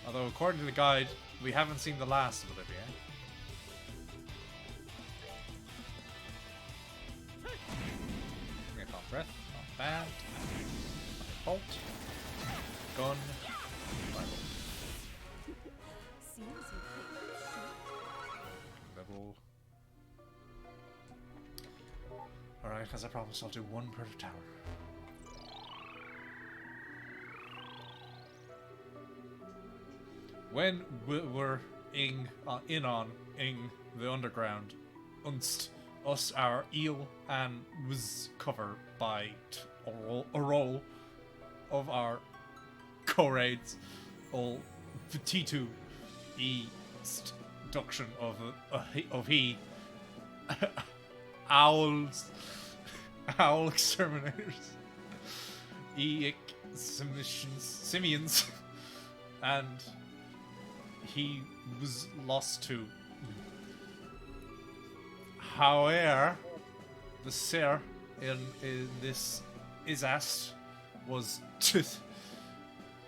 Although according to the guide, we haven't seen the last of Olivier. Okay, breath, not bad. Bolt. Gun. Level. Alright, as I promised, I'll do one per tower. When we're in the underground, us our eel and was covered by a roll of our co-raids, all T2 induction of he owls, owl exterminators, simians, and he was lost to. However, the sir in this is asked was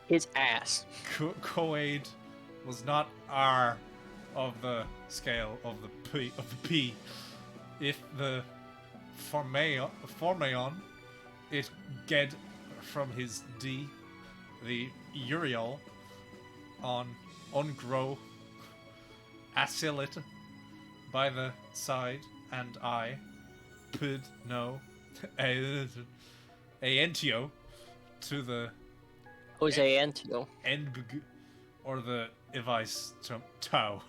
His ass. Coaid was not R of the scale of the P. If the Formayon, it get from his D, the Uriel on ungrow acylate by the side, and I put no aentio to the Jose Antio. Endg or the Evice Tau.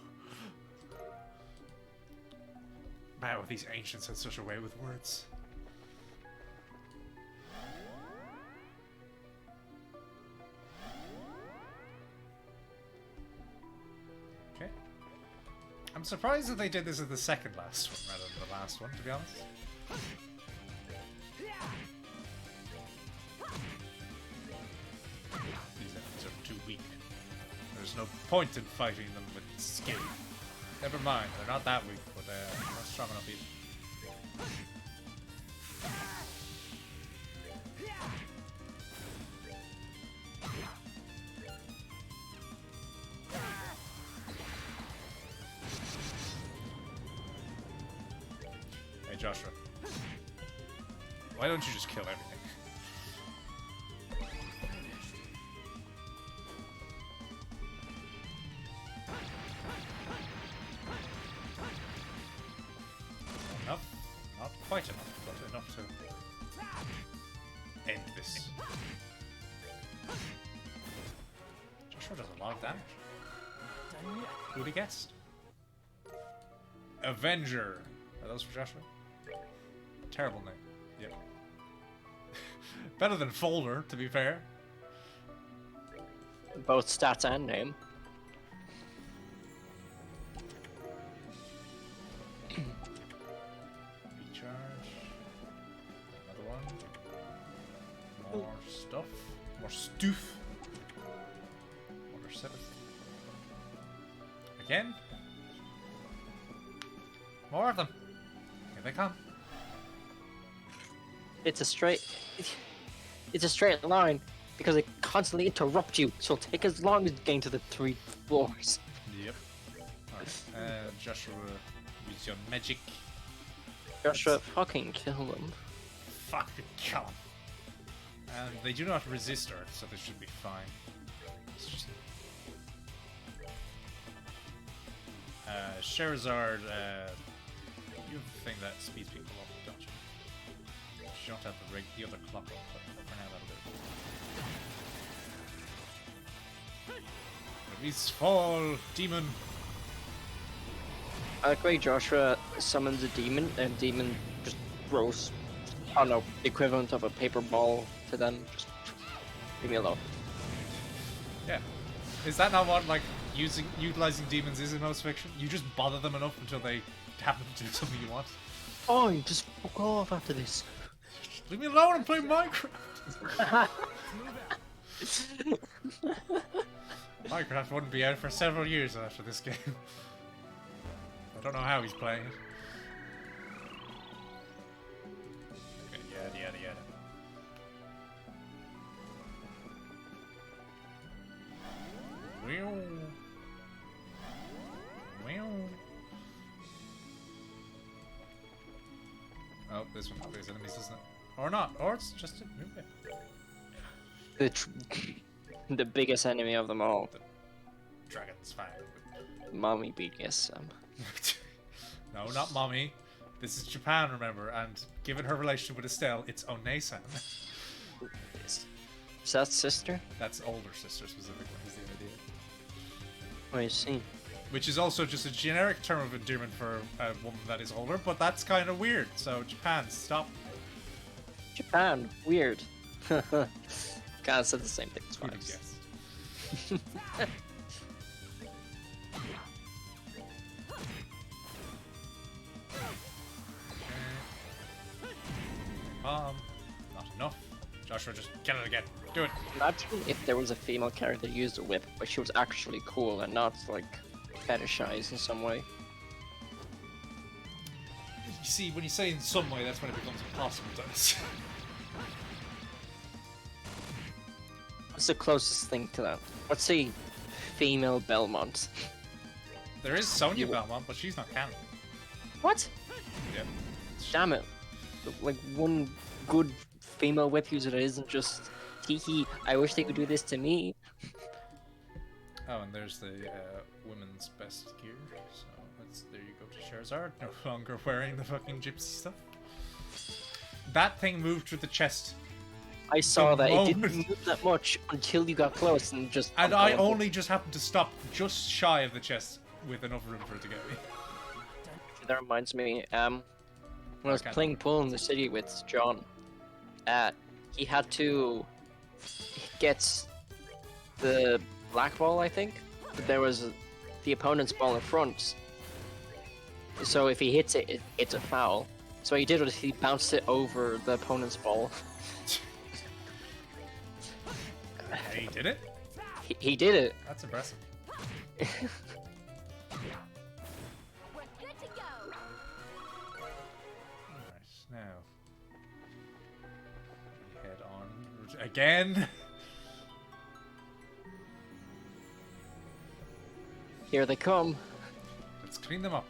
Man, with these ancients had such a way with words. Okay. I'm surprised that they did this in the second last one rather than the last one, to be honest. These enemies are too weak. There's no point in fighting them with skill. Never mind, they're not that weak, but they're not strong enough either. Hey Joshua, why don't you just kill everything? quite enough, but enough to end this. Joshua does a lot of damage. Done yet. Who'd have guessed? Avenger. Are those for Joshua? Terrible name. Yep. Better than Folder, to be fair. Both stats and name. Recharge. Another one. More stuff. More stoof. Order 7. Again. More of them. Here they come. It's a straight line because it constantly interrupts you, so it'll take as long as getting to the 3 floors. Yep. Alright. Joshua, use your magic. Joshua, fucking kill them. Fucking kill 'em. And they do not resist Earth, so they should be fine. It's just... Sherazard, you have the thing that speeds people up, don't you? You don't have the other clock up, but for now that'll do. Release fall, demon! I like the way Joshua summons a demon, and demon just throws, I don't know, the equivalent of a paper ball to them. Just leave me alone. Yeah. Is that not what, like, utilizing demons is in most fiction? You just bother them enough until they happen to do something you want. Oh, you just fuck off after this. Leave me alone, I'm playing Minecraft! Minecraft wouldn't be out for several years after this game. I don't know how he's playing it. Okay, yada yada yada. Meow. Meow. Oh, this one has enemies, doesn't it? Or not, or it's just a new bit. The biggest enemy of them all. Dragon's fine. Mommy biggest. No, not mommy. This is Japan, remember, and given her relationship with Estelle, it's Onesan. Is that sister? That's older sister specifically, is the idea. I see. Which is also just a generic term of endearment for a woman that is older, but that's kind of weird. So Japan, stop. Japan, weird. God said the same thing Who'd have twice. guessed? Not enough. Joshua, just get it again. Do it. Imagine if there was a female character that used a whip, but she was actually cool and not like fetishized in some way. You see, when you say in some way, that's when it becomes impossible, Dennis. What's the closest thing to that? Let's say female Belmont. There is Sonya Belmont, but she's not canon. What? Yep. Damn it. Like one good female whip user that isn't just teehee, I wish they could do this to me. Oh, and there's the women's best gear. So there you go to Sherazard. No longer wearing the fucking gypsy stuff. That thing moved through the chest. I saw The that. It didn't moment- move that much until you got close and just. And I only just happened to stop just shy of the chest with enough room for it to get me. That reminds me, when I was can't playing pool in the city with John, he had to get the black ball, I think, but there was the opponent's ball in front. So if he hits it, it's a foul. So he did was he bounced it over the opponent's ball. And he did it? He did it. That's impressive. We're good to go. Alright, now. Head on. Again? Here they come. Let's clean them up.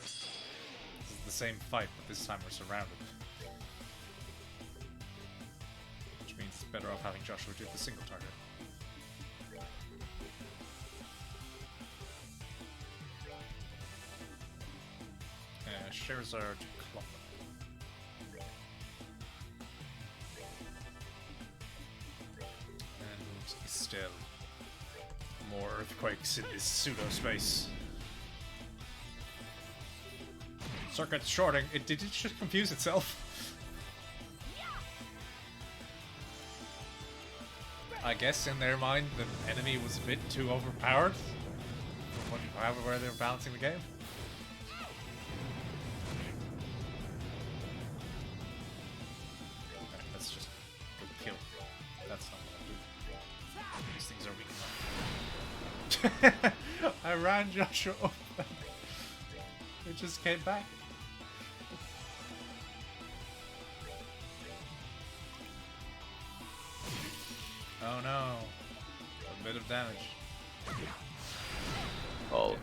This is the same fight, but this time we're surrounded. Which means it's better off having Joshua do the single target. Charizard Clock. And still more earthquakes in this pseudo space. Circuit shorting. Did it just confuse itself? I guess in their mind the enemy was a bit too overpowered. Where they were balancing the game. Okay, let's just go kill. That's not what I do. These things are weak enough. I ran Joshua up. It just came back. Oh no. A bit of damage. Oh.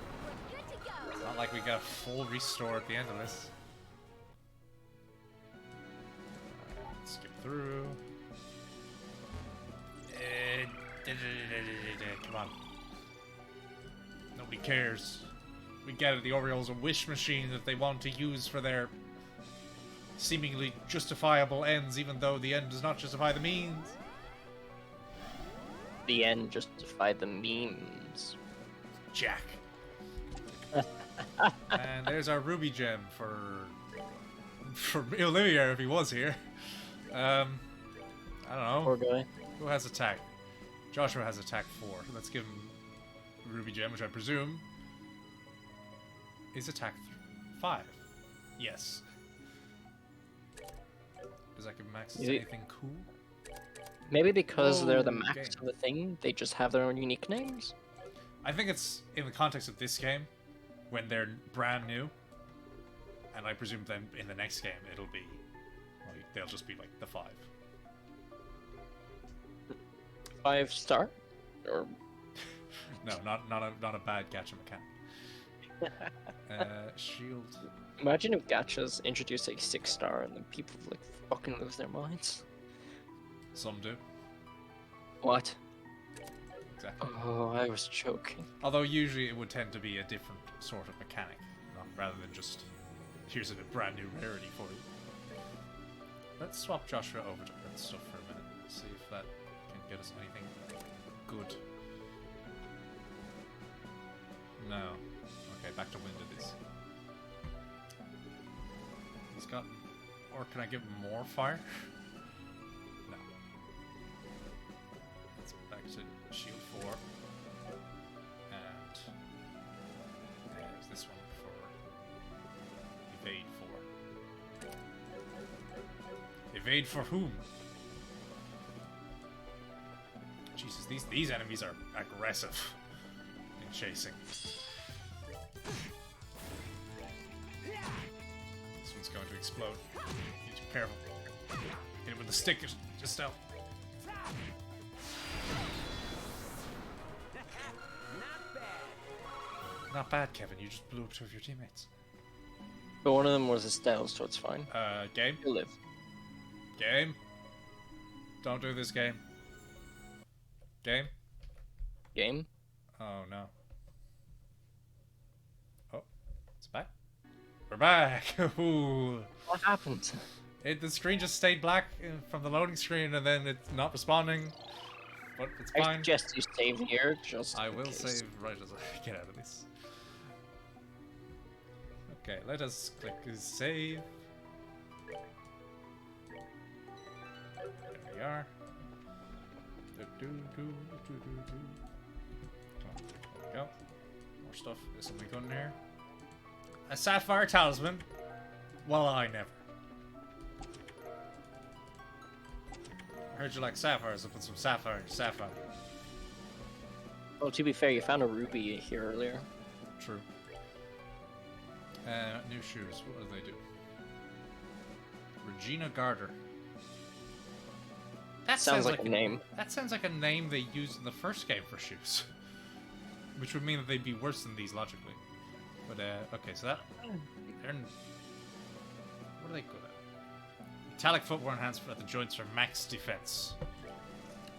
It's not like we got a full restore at the end of this. Alright, skip through. Come on. Nobody cares. We get it, the Orioles a wish machine that they want to use for their seemingly justifiable ends, even though the end does not justify the means. The end justified the memes. Jack. And there's our ruby gem for Olivia if he was here. I don't know. Poor guy. Who has attack? Joshua has attack 4. Let's give him ruby gem, which I presume is attack 5. Yes. Does that give Max anything cool? Maybe because they're the Oh, max game. of the thing, they just have their own unique names. I think it's in the context of this game, when they're brand new, and I presume then in the next game it'll be, like, they'll just be like the 5. 5-star? Or No, not a bad gacha mechanic. Shield. imagine if gachas introduced like 6-star and then people like fucking lose their minds. Some do. What? Exactly. Oh, I was joking. Although usually it would tend to be a different sort of mechanic, rather than just here's a brand new rarity for you. Let's swap Joshua over to Earth stuff for a minute. See if that can get us anything good. No. Okay, back to wind it is. He's got... Or can I give him more fire? No. Let's back to shield 4. And there's this one for evade 4. Evade for whom? Jesus, these enemies are aggressive in chasing. This one's going to explode. Need to be careful. Hit it with the stick, just out. Not bad. Not bad, Kevin. You just blew up 2 of your teammates. But one of them was a stealth, so it's fine. Game? You'll live. Game? Don't do this, game. Game? Game? Oh, no. Oh, it's back. We're back! Ooh. What happened? The screen just stayed black from the loading screen, and then it's not responding. But it's I fine. suggest you save here, just I in will case. save right as I get out of this. Okay, let us click save. There we are. There we go. More stuff. There's something good in here. A Sapphire Talisman. Well, I never. I heard you like sapphires, so put some sapphire in your sapphire. Well, to be fair, you found a ruby here earlier. True. New shoes. What do they do? Regina Garter. That Sounds like a name. That sounds like a name they used in the first game for shoes. Which would mean that they'd be worse than these logically. But, okay, so that... They're... What are they good at? Metallic footwear enhancement at the joints for max defense.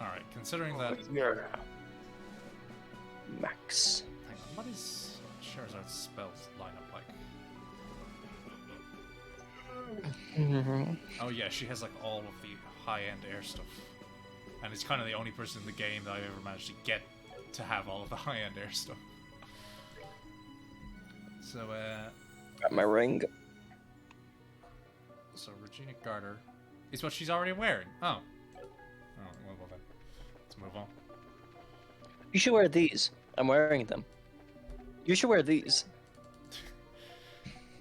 Alright, considering that... You're max. Hang on, what is Charizard's spells lineup like? Oh yeah, she has like all of the high-end air stuff. And it's kind of the only person in the game that I've ever managed to get to have all of the high-end air stuff. So, Got my ring. So Regina Garter is what she's already wearing. Oh. Oh, well then. Let's move on. You should wear these. I'm wearing them. You should wear these.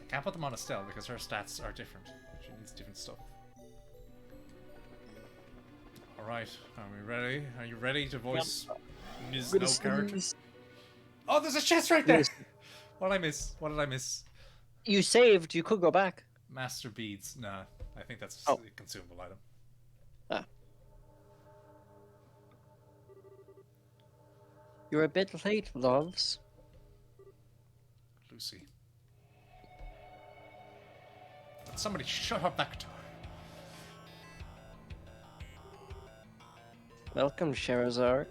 Can't put them on Estelle because her stats are different. She needs different stuff. Alright, are we ready? Are you ready to voice Ms. No character? Oh, there's a chest right there! What did I miss? What did I miss? You saved. You could go back. Master beads. Nah, I think that's Oh. a consumable item. Ah. You're a bit late, loves. Lucy. Somebody shut up that door. Welcome, Sherazard.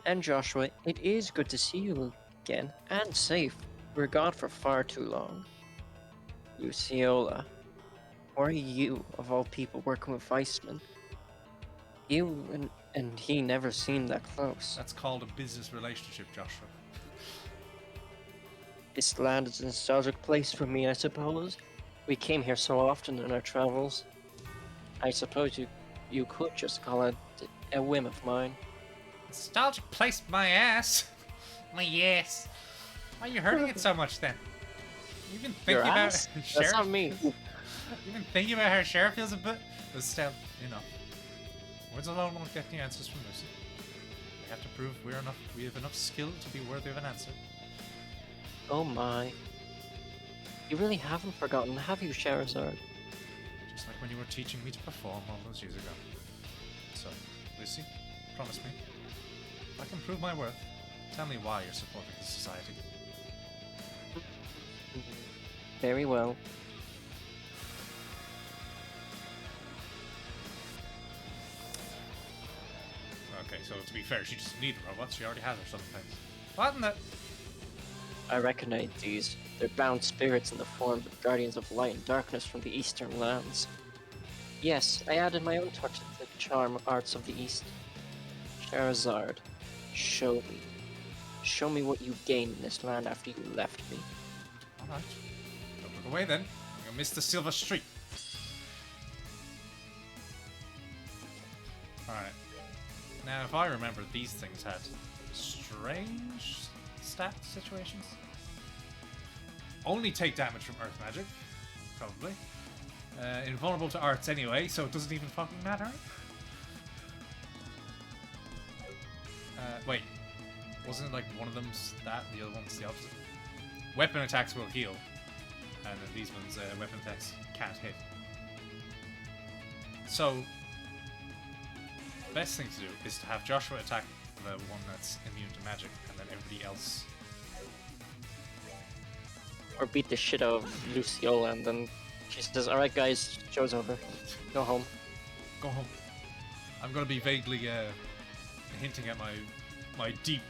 And Joshua, it is good to see you again, and safe. We were gone for far too long. Luciola, why are you, of all people, working with Weissman? You and he never seemed that close. That's called a business relationship, Joshua. This land is a nostalgic place for me, I suppose. We came here so often in our travels. I suppose you could just call it a whim of mine. Nostalgic place, my ass. My ass. Why are you hurting it so much then? You've been thinking Your about ass? That's not me. You've been thinking about how Cher feels a bit, but still, you know. Words alone won't get the answers from Lucy. We have to prove we have enough skill to be worthy of an answer. Oh my. You really haven't forgotten, have you, Sherazard? Just like when you were teaching me to perform all those years ago. So, Lucy, promise me, if I can prove my worth, tell me why you're supporting the society. Very well. Okay, so to be fair, she doesn't need robots, she already has her sometimes. What in the... I recognize these. They're bound spirits in the form of guardians of light and darkness from the eastern lands. Yes, I added my own touch to the charm arts of the east. Sherazard, show me. Show me what you gained in this land after you left me. Alright. Don't look away then. You'll miss the silver streak. Alright. Now, if I remember, these things had strange stat situations. Only take damage from earth magic, probably. Invulnerable to arts anyway, so it doesn't even fucking matter. Wait. Wasn't it like one of them's that, the other one's the opposite? Weapon attacks will heal, and then these ones, weapon attacks can't hit. So, best thing to do is to have Joshua attack the one that's immune to magic, and then everybody else. Or beat the shit out of Luciola, and then she says, "Alright guys, show's over. Go home." Go home. I'm gonna be vaguely hinting at my deep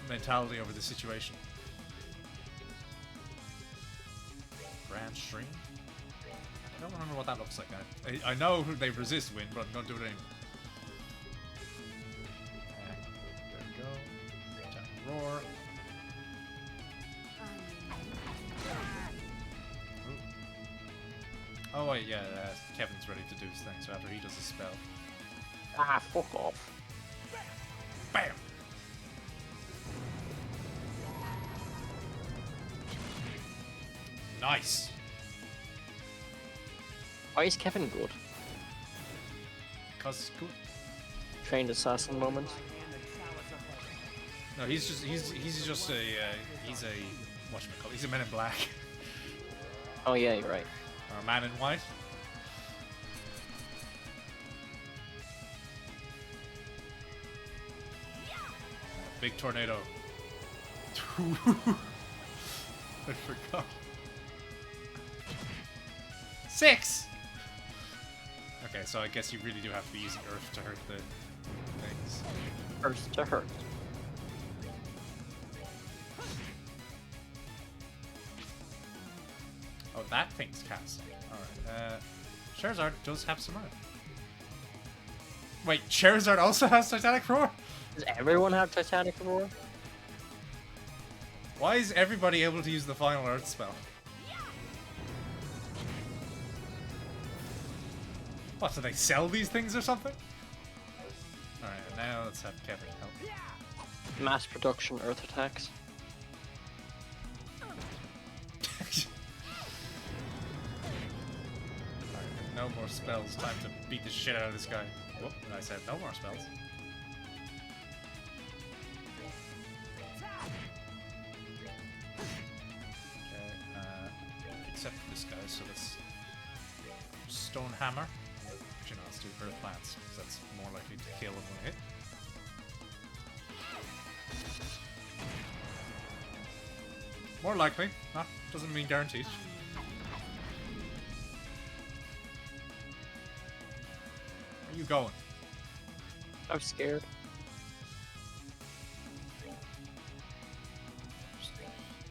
mentality over the situation. Grand Stream? I don't remember what that looks like now. I know they resist wind, but I'm gonna do it anyway. There we go. Attack roar. Ooh. Oh wait, yeah, Kevin's ready to do his thing, so after he does a spell. Ah, fuck off. Bam! Nice! Why is Kevin good? Because it's good. Trained assassin moment. No, he's just a whatchamacallit, he's a Man in Black. Oh yeah, you're right. Or a Man in White. Big tornado. I forgot. 6! Okay, so I guess you really do have to be using Earth to hurt the things. First to hurt. that thing's castle. Alright, Charizard does have some earth. Wait, Charizard also has Titanic Roar? Does everyone have Titanic Roar? Why is everybody able to use the final earth spell? What, do they sell these things or something? Alright, now let's have Kevin help. Mass production Earth attacks. Alright, no more spells. Time to beat the shit out of this guy. Whoop, I said no more spells. Okay, except for this guy, so let's Stone Hammer. Actually, no, let's do Earth Lance, because that's more likely to kill in one hit. More likely, not doesn't mean guaranteed. Where are you going? I'm scared.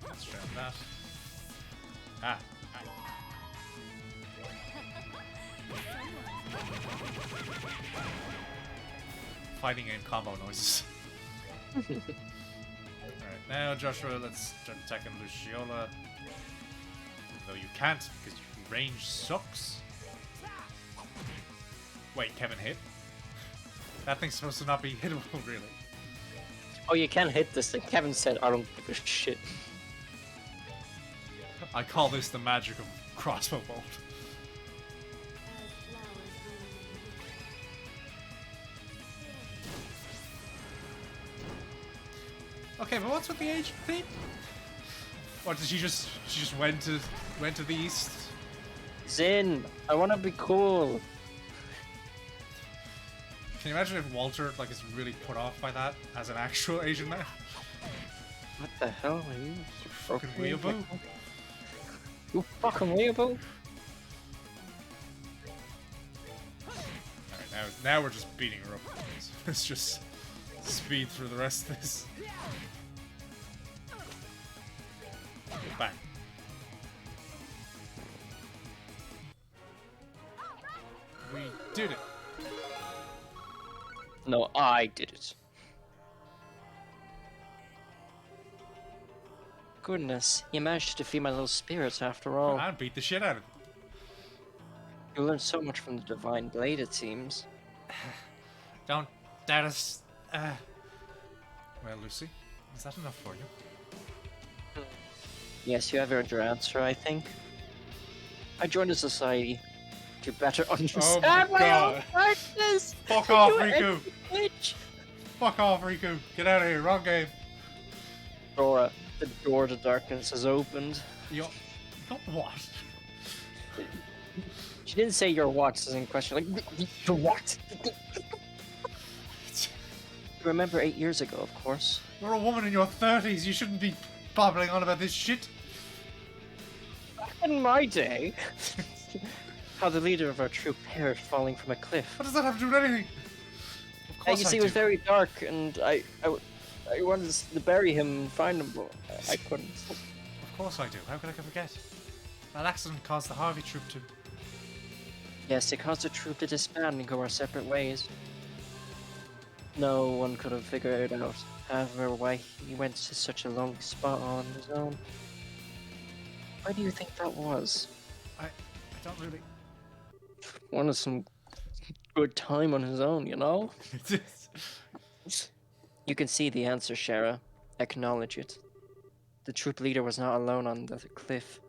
Let's try that. Ah. Fighting in combo noises. Alright, now Joshua, let's start attacking Luciola. Even though you can't, because your range sucks. Wait, Kevin hit? That thing's supposed to not be hittable, really. Oh, you can hit this thing. Kevin said, I don't give a shit. I call this the magic of crossbow bolt. Okay, but what's with the age theme? What did she just went to the east? Zin, I want to be cool. Can you imagine if Walter like is really put off by that as an actual Asian man? What the hell are you? Fucking weeaboo. You fucking weeaboo. Alright, now we're just beating her up. Let's just speed through the rest of this. Bang. We did it. No, I did it. Goodness, you managed to defeat my little spirits after all. I beat the shit out of it. You learned so much from the Divine Blade, it seems. Don't doubt us. Well, Lucy, is that enough for you? Yes, you have earned your answer, I think. I joined a society to better understand my my God. own practice. Fuck off, You Riku! bitch. Fuck off, Riku! Get out of here! Wrong game. Dora, the door to darkness has opened. You what? She didn't say your what is in question. Like, your what? You remember 8 years ago, of course. You're a woman in your 30s. You shouldn't be babbling on about this shit. Back in my day, how the leader of our troop perished falling from a cliff. What does that have to do with anything? Of You course see, I it was do. very dark, and I wanted to bury him and find him, but I couldn't. Of course I do. How could I forget? That accident caused the Harvey troop to... Yes, it caused the troop to disband and go our separate ways. No one could have figured it out. However, why he went to such a long spot on his own. Why do you think that was? I don't really... Wanted some good time on his own, you know? You can see the answer, Shara. Acknowledge it. The troop leader was not alone on the cliff.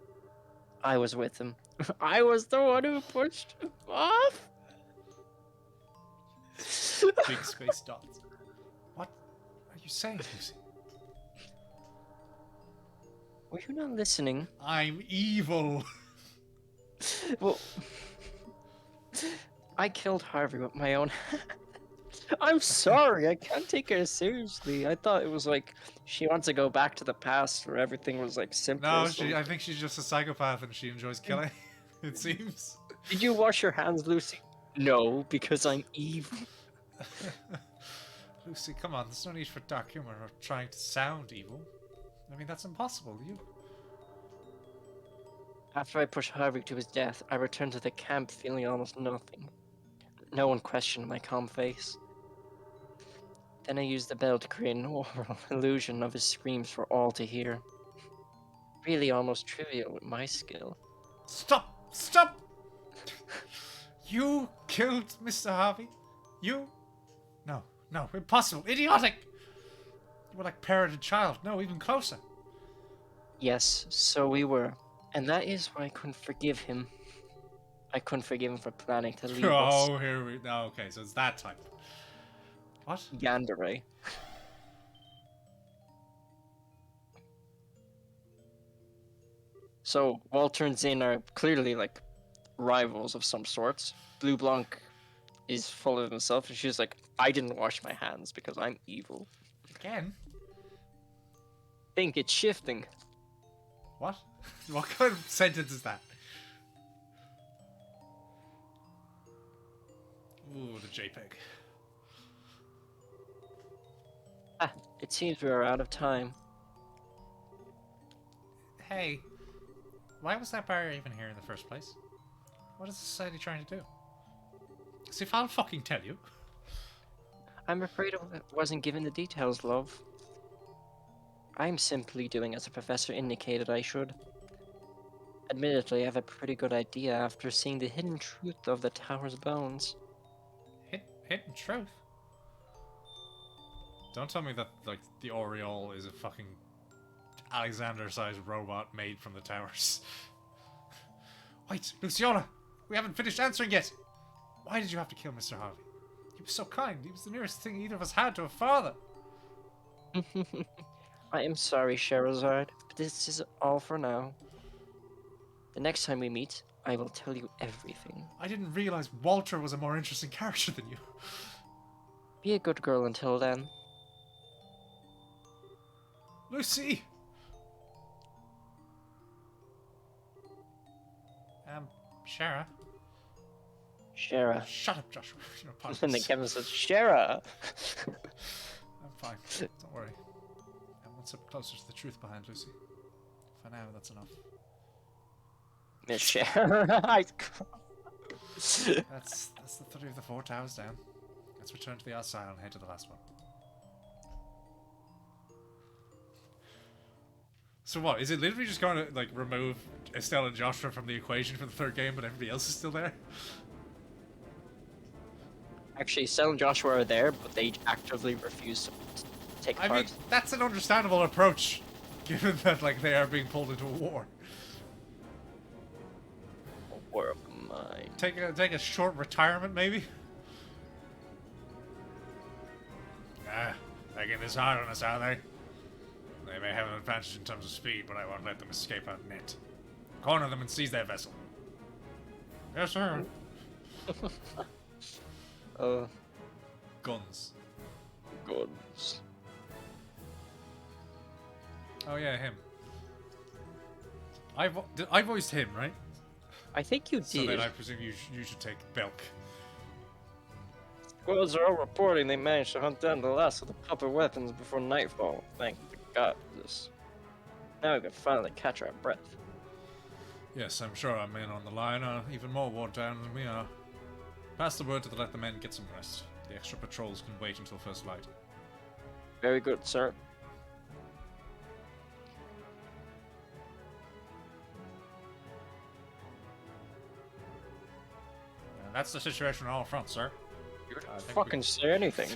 I was with him. I was the one who pushed him off. Big space dots. What are you saying, Lucy? Were you not listening? I'm evil. Well, I killed Harvey with my own hand. I'm sorry, I can't take her seriously. I thought it was like she wants to go back to the past where everything was like simple. No, I think she's just a psychopath and she enjoys killing. It seems. Did you wash your hands, Lucy? No, because I'm evil. Lucy, come on. There's no need for dark humor or trying to sound evil. I mean, that's impossible. After I pushed Harvey to his death, I returned to the camp feeling almost nothing. No one questioned my calm face. Then I used the bell to create an overall illusion of his screams for all to hear. Really almost trivial with my skill. Stop! Stop! You killed Mr. Harvey? You? No, no, impossible, idiotic! You were like parent and child, no, even closer. Yes, so we were. And that is why I couldn't forgive him. I couldn't forgive him for planning to leave us. Oh, here we... Oh, okay, so it's that type. What? Yandere. So, Walter and Zane are clearly like rivals of some sorts. Blue Blanc is full of himself, and she's like, I didn't wash my hands because I'm evil. Again? Think it's shifting. What? What kind of sentence is that? Ooh, the JPEG. Ah, it seems we are out of time. Hey, why was that barrier even here in the first place? What is society trying to do? See if I'll fucking tell you. I'm afraid I wasn't given the details, love. I'm simply doing as the professor indicated I should. Admittedly, I have a pretty good idea after seeing the hidden truth of the tower's bones. Hidden truth? Don't tell me that, like, the Oriole is a fucking Alexander-sized robot made from the towers. Wait, Luciana! We haven't finished answering yet! Why did you have to kill Mr. Harvey? He was so kind. He was the nearest thing either of us had to a father. I am sorry, Sherazade, but this is all for now. The next time we meet, I will tell you everything. I didn't realize Walter was a more interesting character than you. Be a good girl until then. Lucy! Shara? Shara. Shut up, Joshua. You know, And then apologies. Kevin says, Shara! I'm fine. Don't worry. I'm one step closer to the truth behind Lucy. For now, that's enough. Miss Shara. That's the 3 of the 4 towers down. Let's return to the outside and head to the last one. So what? Is it literally just going to like remove Estelle and Joshua from the equation for the 3rd game, but everybody else is still there? Actually, Sel and Joshua are there, but they actively refuse to take I part. mean, that's an understandable approach, given that like they are being pulled into a war. War of mine. Take a short retirement, maybe. Making this hard on us, are they? They may have an advantage in terms of speed, but I won't let them escape out net. Corner them and seize their vessel. Yes, sir. Guns. Guns. Oh yeah, him. I voiced him, right? I think you So did. then I presume you should take Belk. Squads are all reporting they managed to hunt down the last of the proper weapons before nightfall. Thank God for this. Now we can finally catch our breath. Yes, I'm sure our men on the line are even more worn down than we are. Pass the word to let the men get some rest. The extra patrols can wait until first light. Very good, sir. That's the situation on all fronts, sir. You I didn't think fucking say anything.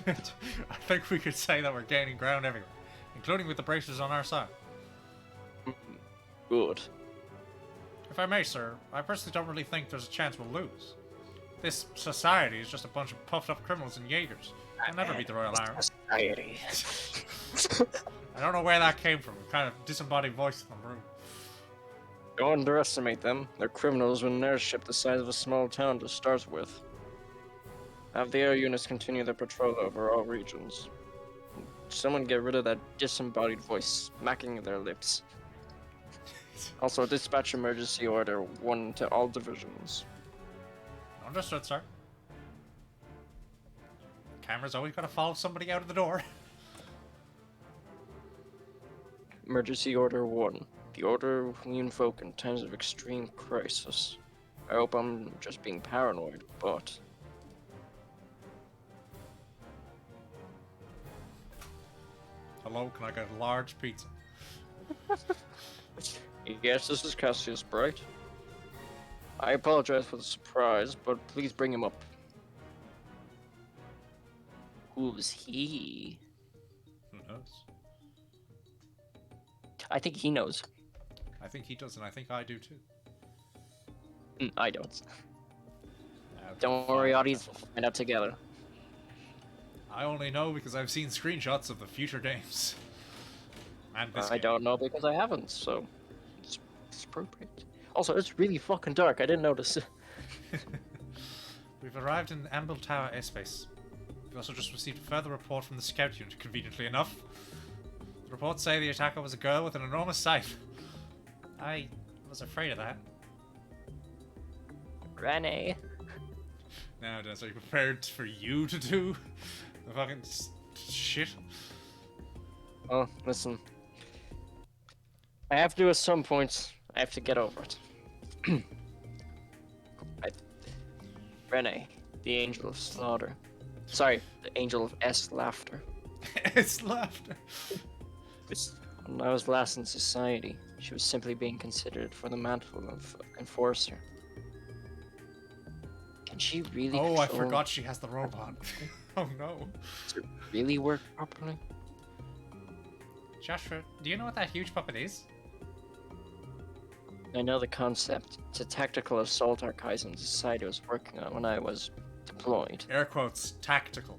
I think we could say that we're gaining ground everywhere, including with the braces on our side. Good. If I may, sir, I personally don't really think there's a chance we'll lose. This society is just a bunch of puffed up criminals and Jaegers. They'll never beat the Royal Army. Society. I don't know where that came from. Kind of disembodied voice in the room. Don't underestimate them. They're criminals with an airship the size of a small town to start with. Have the air units continue their patrol over all regions. Someone get rid of that disembodied voice smacking their lips. Also, dispatch emergency order 1 to all divisions. Understood, sir. Camera's always got to follow somebody out of the door. Emergency order 1. The order we invoke in times of extreme crisis. I hope I'm just being paranoid, but... Hello, can I get a large pizza? Yes, this is Cassius Bright. I apologize for the surprise, but please bring him up. Who's he? Who knows? I think he knows. I think he does, and I think I do too. I don't. Uh, Don't worry, audience, we'll find out together. I only know because I've seen screenshots of the future games. And this I game. don't know because I haven't, so it's appropriate. Also, it's really fucking dark. I didn't notice. We've arrived in Amble Tower airspace. We've also just received a further report from the scout unit, conveniently enough. The reports say the attacker was a girl with an enormous scythe. I was afraid of that. Renee. Now, Des, are you prepared for you to do the fucking shit? Oh, listen. I have to at some point. I have to get over it. Renee, the angel of slaughter. Sorry, the angel of laughter. It's laughter. When I was last in society, she was simply being considered for the mantle of enforcer. Can she really Oh, I control- forgot she has the robot. Oh no. Does it really work properly? Joshua, do you know what that huge puppet is? I know the concept. It's a tactical assault archive society was working on when I was deployed. Air quotes, tactical.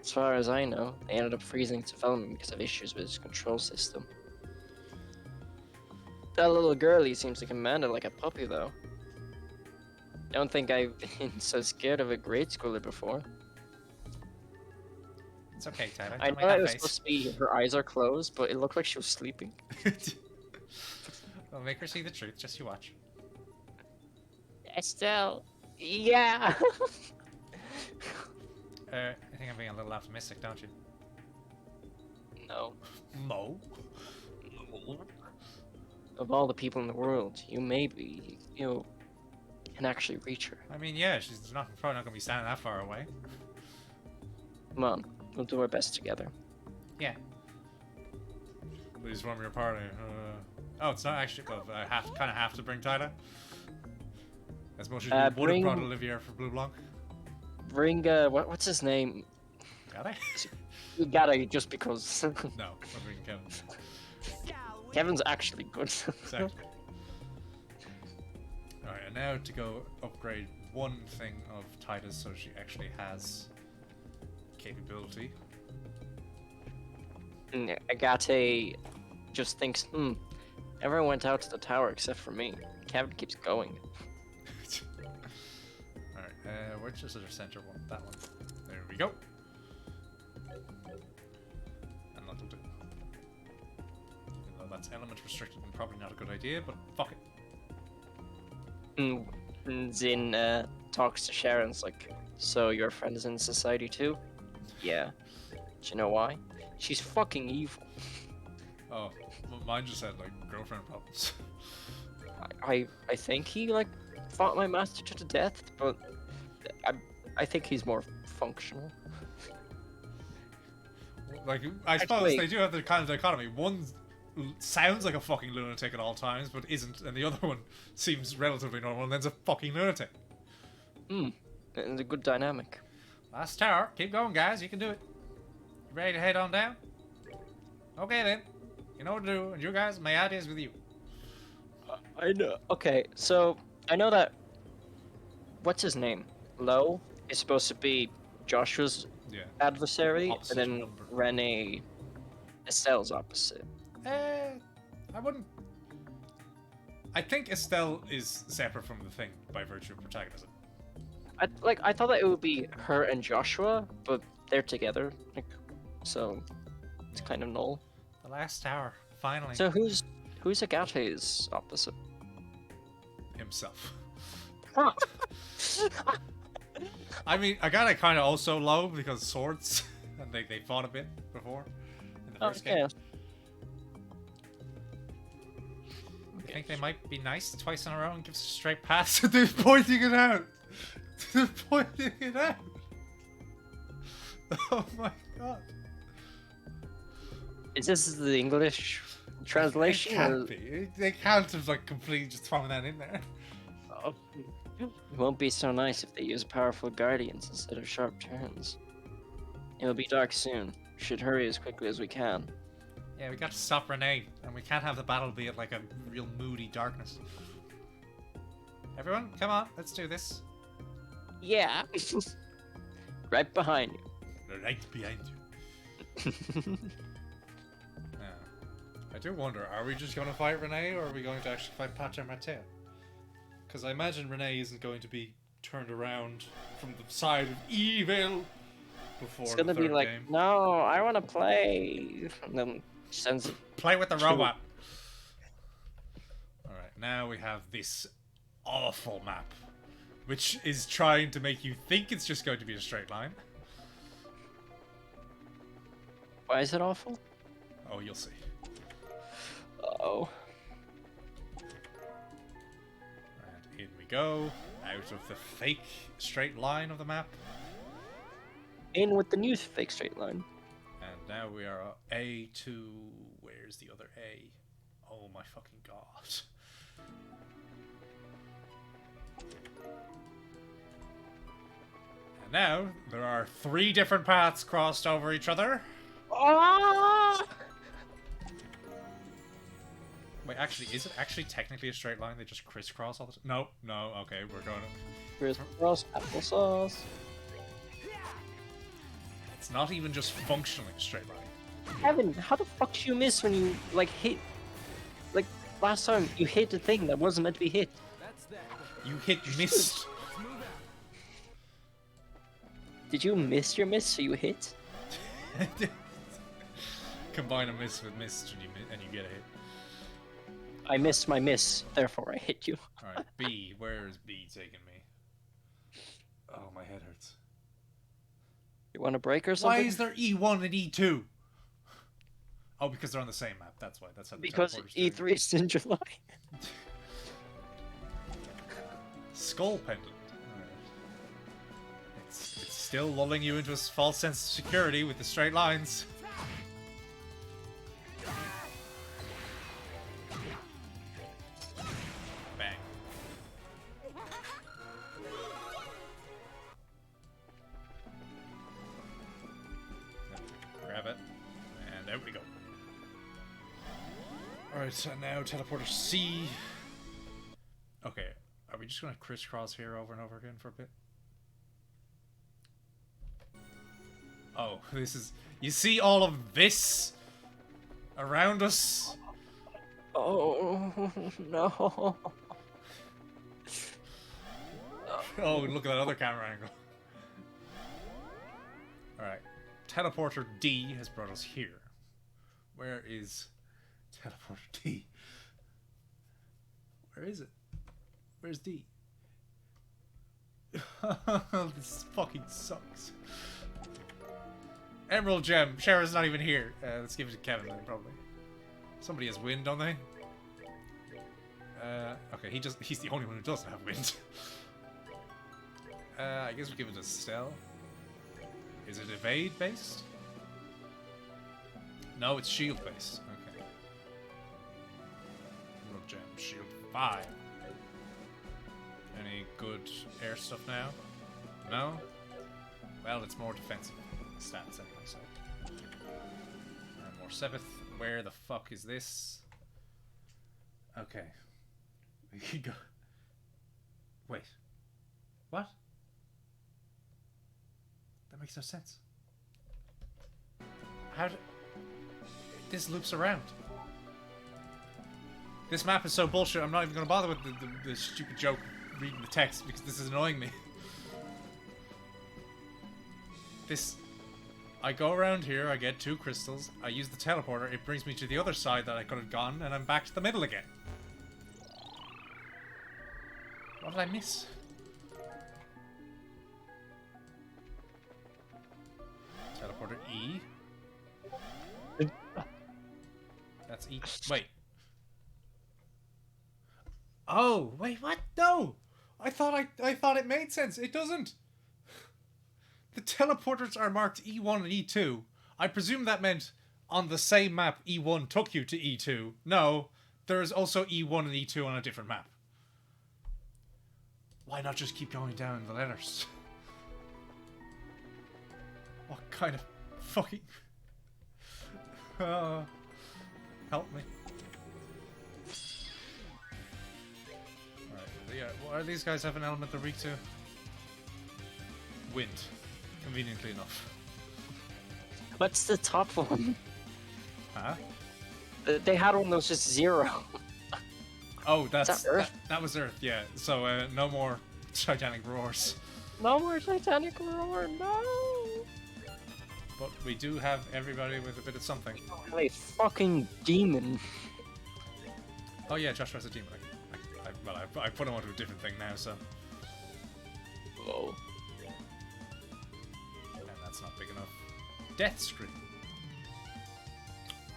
As far as I know, they ended up freezing its development because of issues with its control system. That little girlie seems to command it like a puppy, though. Don't think I've been so scared of a grade schooler before. It's okay, Tyler. I Don't know make it that was face. supposed to be her eyes are closed, but it looked like she was sleeping. Well, make her see the truth. Just you watch. Estelle. Yeah. I think I'm being a little optimistic, don't you? No. No. Of all the people in the world, you can actually reach her. I mean, yeah, she's probably not going to be standing that far away. Come on, we'll do our best together. Yeah. Please form your party. Oh, it's not actually. Well, I kind of have to bring Tyler. As much as we would have bring- brought Olivier for Blue Blanc. Bring what's his name? Got I? You gotta just because No, I'm bringing Kevin. Kevin's actually good. Exactly. Alright, and now to go upgrade one thing of Titus so she actually has capability. Agate just thinks, everyone went out to the tower except for me. Kevin keeps going. Alright, where's just our center one? That one. There we go. And that'll do. Even though that's element restricted and probably not a good idea, but fuck it. Zin talks to Sharon's like, so your friend is in society too? Yeah. Do you know why? She's fucking evil. Oh, well, mine just had like girlfriend problems. I think he like fought my master to the death, but I think he's more functional. Like, I suppose Actually- they do have the kind of dichotomy. One sounds like a fucking lunatic at all times, but isn't, and the other one seems relatively normal and then's a fucking lunatic. And a good dynamic. Last tower. Keep going, guys. You can do it. You ready to head on down? Okay, then. You know what to do, and you guys, my idea's with you. I know. Okay, so I know that. What's his name? Lowe is supposed to be Joshua's Yeah. adversary, Opposite and then number. Renee Estelle's opposite. I wouldn't. I think Estelle is separate from the thing by virtue of protagonism. I thought that it would be her and Joshua, but they're together, like, so it's kind of null. The last tower, finally. So who's Agate's opposite? Himself. I mean, I got it kind of also low because swords, and they fought a bit before in the first game. Yeah. You think they might be nice twice in a row and give us a straight pass? They're pointing it out! They're pointing it out! Oh my god. Is this the English translation? It can't be. They can't have like completely just thrown that in there. Oh. It won't be so nice if they use powerful guardians instead of sharp turns. It'll be dark soon. Should hurry as quickly as we can. Yeah, we got to stop Renee, and we can't have the battle be at like a real moody darkness. Everyone, come on, let's do this. Yeah. Right behind you. Right behind you. Now, I do wonder, are we just going to fight Renee, or are we going to actually fight Pachamatea? Because I imagine Renee isn't going to be turned around from the side of evil before It's the gonna be third like, game. no, I want to play. And then sends it. Play with the robot. Alright, now we have this awful map, which is trying to make you think it's just going to be a straight line. Why is it awful? Oh, you'll see. Oh. And in we go, out of the fake straight line of the map. In with the new fake straight line. And now we are A to... Where's the other A? Oh my fucking god. And now, there are 3 different paths crossed over each other. Ah! Wait, actually, is it actually technically a straight line? They just crisscross all the time? No, no, okay, we're going to... Crisscross applesauce. It's not even just functionally a straight line. Evan, how the fuck did you miss when you, like, hit... Like, last time, you hit the thing that wasn't meant to be hit. That's that. You hit missed. Let's move out. Did you miss your miss so you hit? Combine a miss with missed and you get a hit. I missed my miss, therefore I hit you. Alright, B. Where is B taking me? Oh, my head hurts. You want a break or something? Why is there E1 and E2? Oh, because they're on the same map. That's why. That's how the Because teleporter's doing it. E3 is in July. Skull pendant. Alright. It's still lulling you into a false sense of security with the straight lines. Bang. Grab it. And out we go. Alright, so now teleporter C. Okay, are we just gonna crisscross here over and over again for a bit? Oh, this is... You see all of this around us? Oh, no. Oh, look at that other camera angle. Alright, teleporter D has brought us here. Where is teleporter D? Where is it? Where's D? This fucking sucks. Emerald gem. Shara's not even here. Let's give it to Kevin then, probably. Somebody has wind, don't they? Okay, he's the only one who doesn't have wind. I guess we give it to Stell. Is it evade based? No, it's shield based. Okay. Emerald gem. Shield 5. Any good air stuff now? No? Well, it's more defensive stats anyway, so. And more Sebeth. Where the fuck is this? Okay. We can go. Wait. What? That makes no sense. How did... This loops around. This map is so bullshit, I'm not even going to bother with the stupid joke reading the text because this is annoying me. This... I go around here, I get 2 crystals, I use the teleporter, it brings me to the other side that I could have gone, and I'm back to the middle again. What did I miss? Teleporter E. That's E. Wait. Oh, wait, what? No! I thought it made sense. It doesn't. The teleporters are marked E1 and E2. I presume that meant on the same map E1 took you to E2. No, there is also E1 and E2 on a different map. Why not just keep going down the letters? What kind of fucking... help me. Alright, yeah, are these guys have an element they're weak to? Wind. Conveniently enough. What's the top one? Huh? They had one that was just 0. Oh, that's... Is that Earth? That was Earth, yeah. So, no more Titanic roars. No more Titanic roar, no! But we do have everybody with a bit of something. A fucking demon. Oh yeah, Josh has a demon. I put him onto a different thing now, so... Oh. And that's not big enough. Death Scream.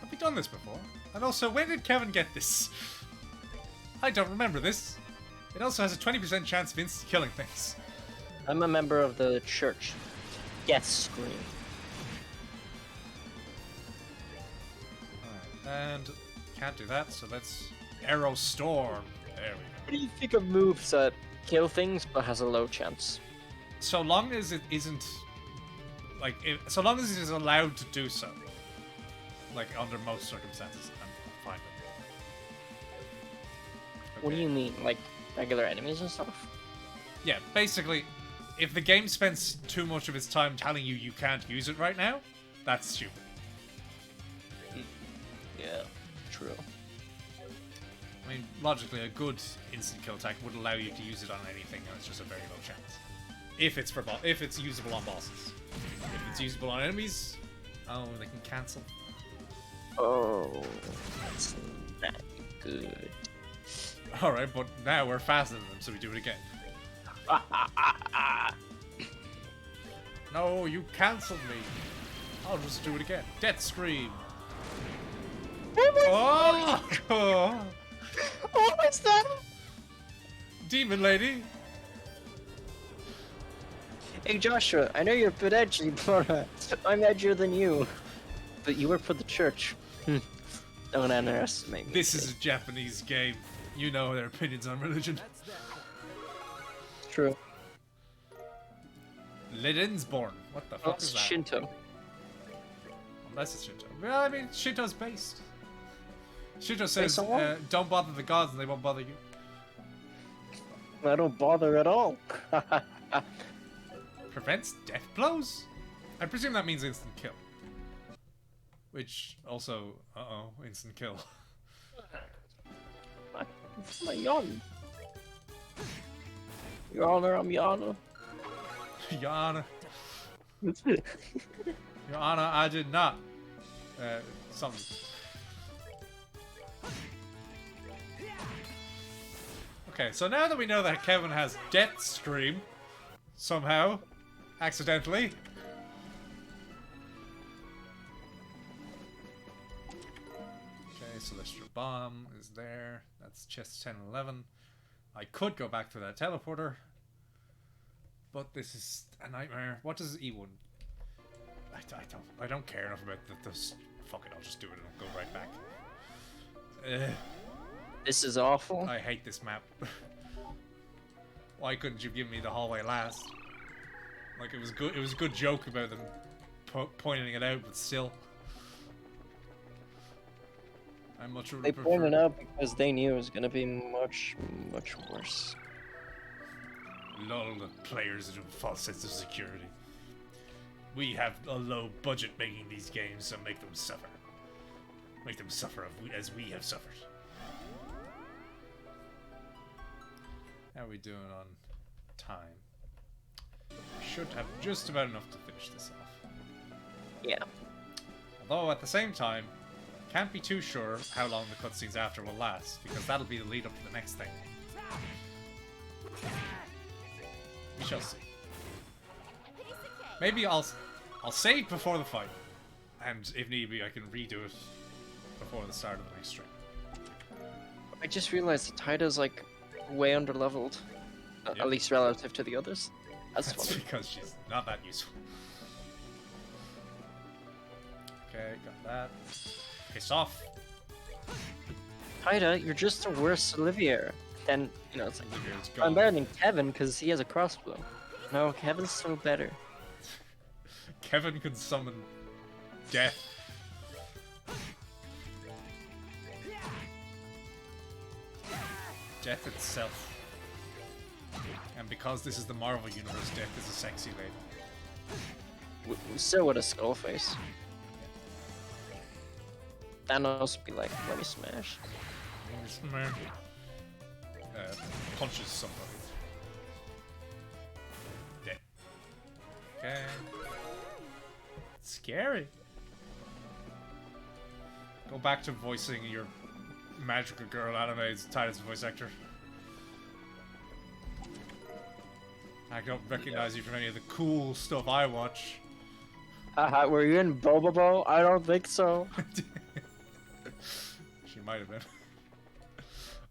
Have we done this before? And also, when did Kevin get this? I don't remember this. It also has a 20% chance of instant killing things. I'm a member of the church. Death Scream. Alright, and can't do that, so let's... Arrow Storm. There we go. What do you think of moves that kill things but has a low chance? So long as it isn't... Like, so long as it is allowed to do so. Like, under most circumstances, I'm fine with it. What do you mean? Like, regular enemies and stuff? Yeah, basically, if the game spends too much of its time telling you you can't use it right now, that's stupid. Yeah, true. I mean, logically, a good instant kill attack would allow you to use it on anything, and it's just a very low chance. If it's usable on bosses. If it's usable on enemies, oh, they can cancel. Oh, that's not good. Alright, but now we're faster than them, so we do it again. No, you cancelled me. I'll just do it again. Death Scream. Oh! What was that? Demon lady. Hey Joshua, I know you're a bit edgy, but I'm edgier than you. But you work for the church. Don't underestimate me. This is a Japanese game. You know their opinions on religion. True. Lidensborn. What the fuck That's is that? Shinto. Unless it's Shinto. Well, I mean, Shinto's based. Shinto says, Based on what? don't bother the gods and they won't bother you. I don't bother at all. Prevents death blows? I presume that means instant kill. Which also, instant kill. I'm yawning. Your Honor, I'm yawning. Your Honor. Your Honor, I did not. Something. Okay, so now that we know that Kevin has Death Scream, somehow, accidentally. Okay, Celestial Bomb is there. That's chest 10 and 11. I could go back to that teleporter, but this is a nightmare. What does E1? I don't care enough about this. Fuck it, I'll just do it and I'll go right back. This is awful. I hate this map. Why couldn't you give me the hallway last? Like it was good. It was a good joke about them pointing it out, but still, I much would They prefer. pointed out because they knew it was gonna be much, much worse. Lull the players into a false sense of security. We have a low budget making these games, so make them suffer. Make them suffer as we have suffered. How are we doing on time? We should have just about enough to finish this off. Yeah. Although at the same time, can't be too sure how long the cutscenes after will last, because that'll be the lead up to the next thing. We shall see. Piece of cake. Maybe I'll save before the fight, and if need be, I can redo it before the start of the next stream. I just realized the tide is like way under leveled, Yep. at least relative to the others. That's That's funny. because she's not that useful. Okay, got that. Piss off. Haida, you're just a worse Olivier. Then, you know, it's like, Olivier's I'm gone. better than Kevin because he has a crossbow. No, Kevin's still better. Kevin can summon death. Death itself. And because this is the Marvel Universe, Death is a sexy lady. Still with a skull face. Thanos be like, let me smash. Punches somebody. Dead. Okay. Scary. Go back to voicing your magical girl anime's Titan's voice actor. I don't recognize you from any of the cool stuff I watch. Haha, were you in Bobobo? I don't think so. She might have been.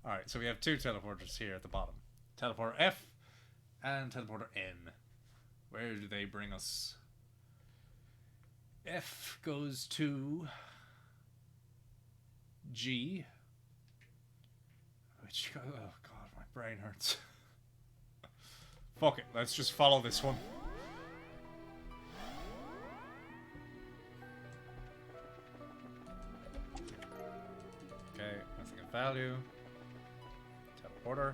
Alright, so we have two teleporters here at the bottom. Teleporter F and teleporter N. Where do they bring us? F goes to G. Which oh god, my brain hurts. Fuck it, let's just follow this one. Okay, nothing of value. Teleporter.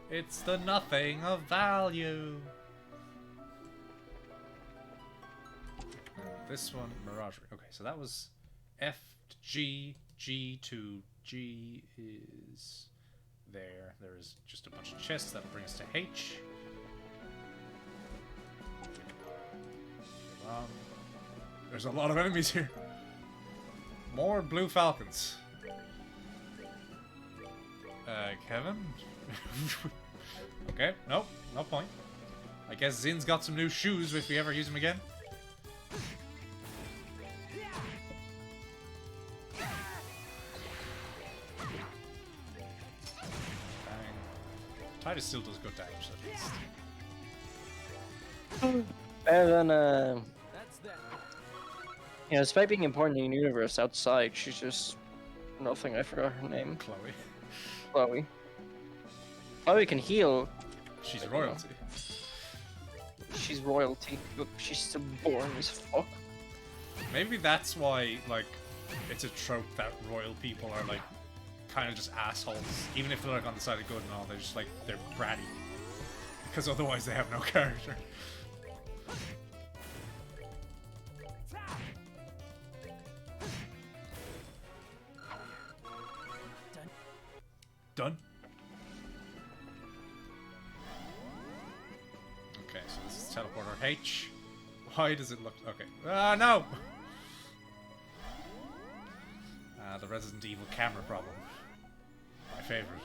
It's the nothing of value. And this one, Miragery. Okay, so that was F to G, G to G is there. There is just a bunch of chests that brings us to H. There's a lot of enemies here. More blue falcons. Kevin? Okay, nope, no point. I guess Zin's got some new shoes if we ever use them again. Bang. Titus still does good damage at least. Better than, That's that. you know, despite being important in the universe outside, she's just nothing. I forgot her name. Chloe. Chloe. Chloe can heal. She's royalty. She's royalty, but she's still boring as fuck. Maybe that's why, like, it's a trope that royal people are, like, kind of just assholes. Even if they're, like, on the side of good and all, they're just, like, they're bratty. Because otherwise they have no character. Done? Okay, so this is teleporter H. Why does it look... Okay. Ah, no! The Resident Evil camera problem. My favorite.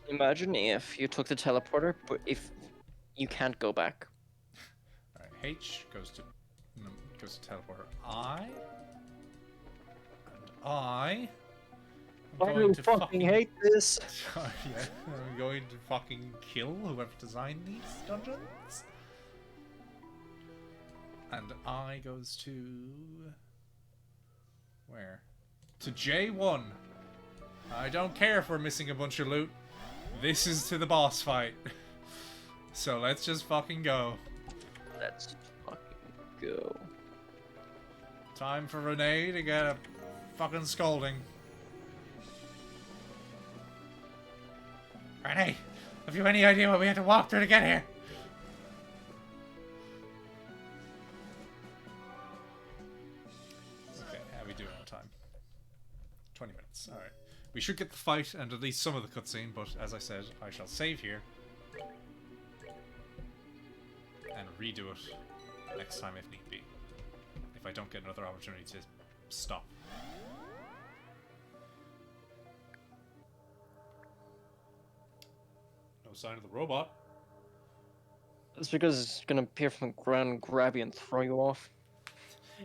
Imagine if you took the teleporter, but if you can't go back. Alright, H goes to... No, goes to teleporter I. And I... am I going to fucking hate this. Yeah, I'm going to fucking kill whoever designed these dungeons. And I goes to... Where? To J1. I don't care if we're missing a bunch of loot. This is to the boss fight. So let's just fucking go. Let's fucking go. Time for Renee to get a fucking scolding. Renee, have you any idea what we had to walk through to get here? Okay, how are we doing on time? 20 minutes, alright. We should get the fight and at least some of the cutscene, but as I said, I shall save here. And redo it next time if need be. If I don't get another opportunity to stop. No sign of the robot. It's because it's gonna appear from the ground and grab you and throw you off.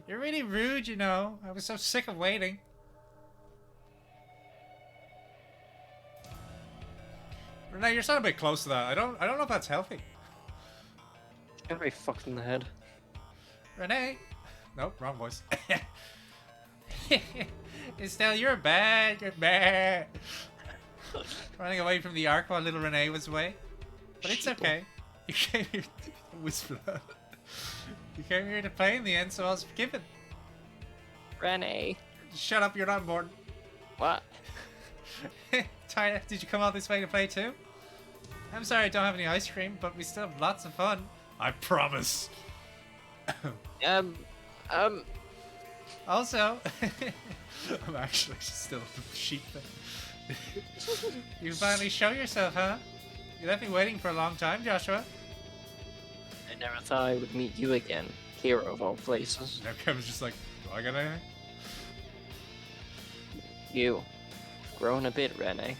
You're really rude, you know. I was so sick of waiting. Renee, you're sounding a bit close to that. I don't know if that's healthy. Got very fucked in the head. Renee. Nope, wrong voice. Estelle, you're bad. You're bad. Running away from the ark while little Renee was away. But it's okay. You came here to whisper that. You came here to play in the end, so I was forgiven. Renee. Shut up, you're not important. What? Tyler, did you come all this way to play too? I'm sorry I don't have any ice cream, but we still have lots of fun. I promise. Also, I'm actually still the sheep thing. You finally show yourself, huh? You left me waiting for a long time, Joshua. I never thought I would meet you again. Hero of all places. Now Kevin's just like, do I got anything? You. Grown a bit, Renee.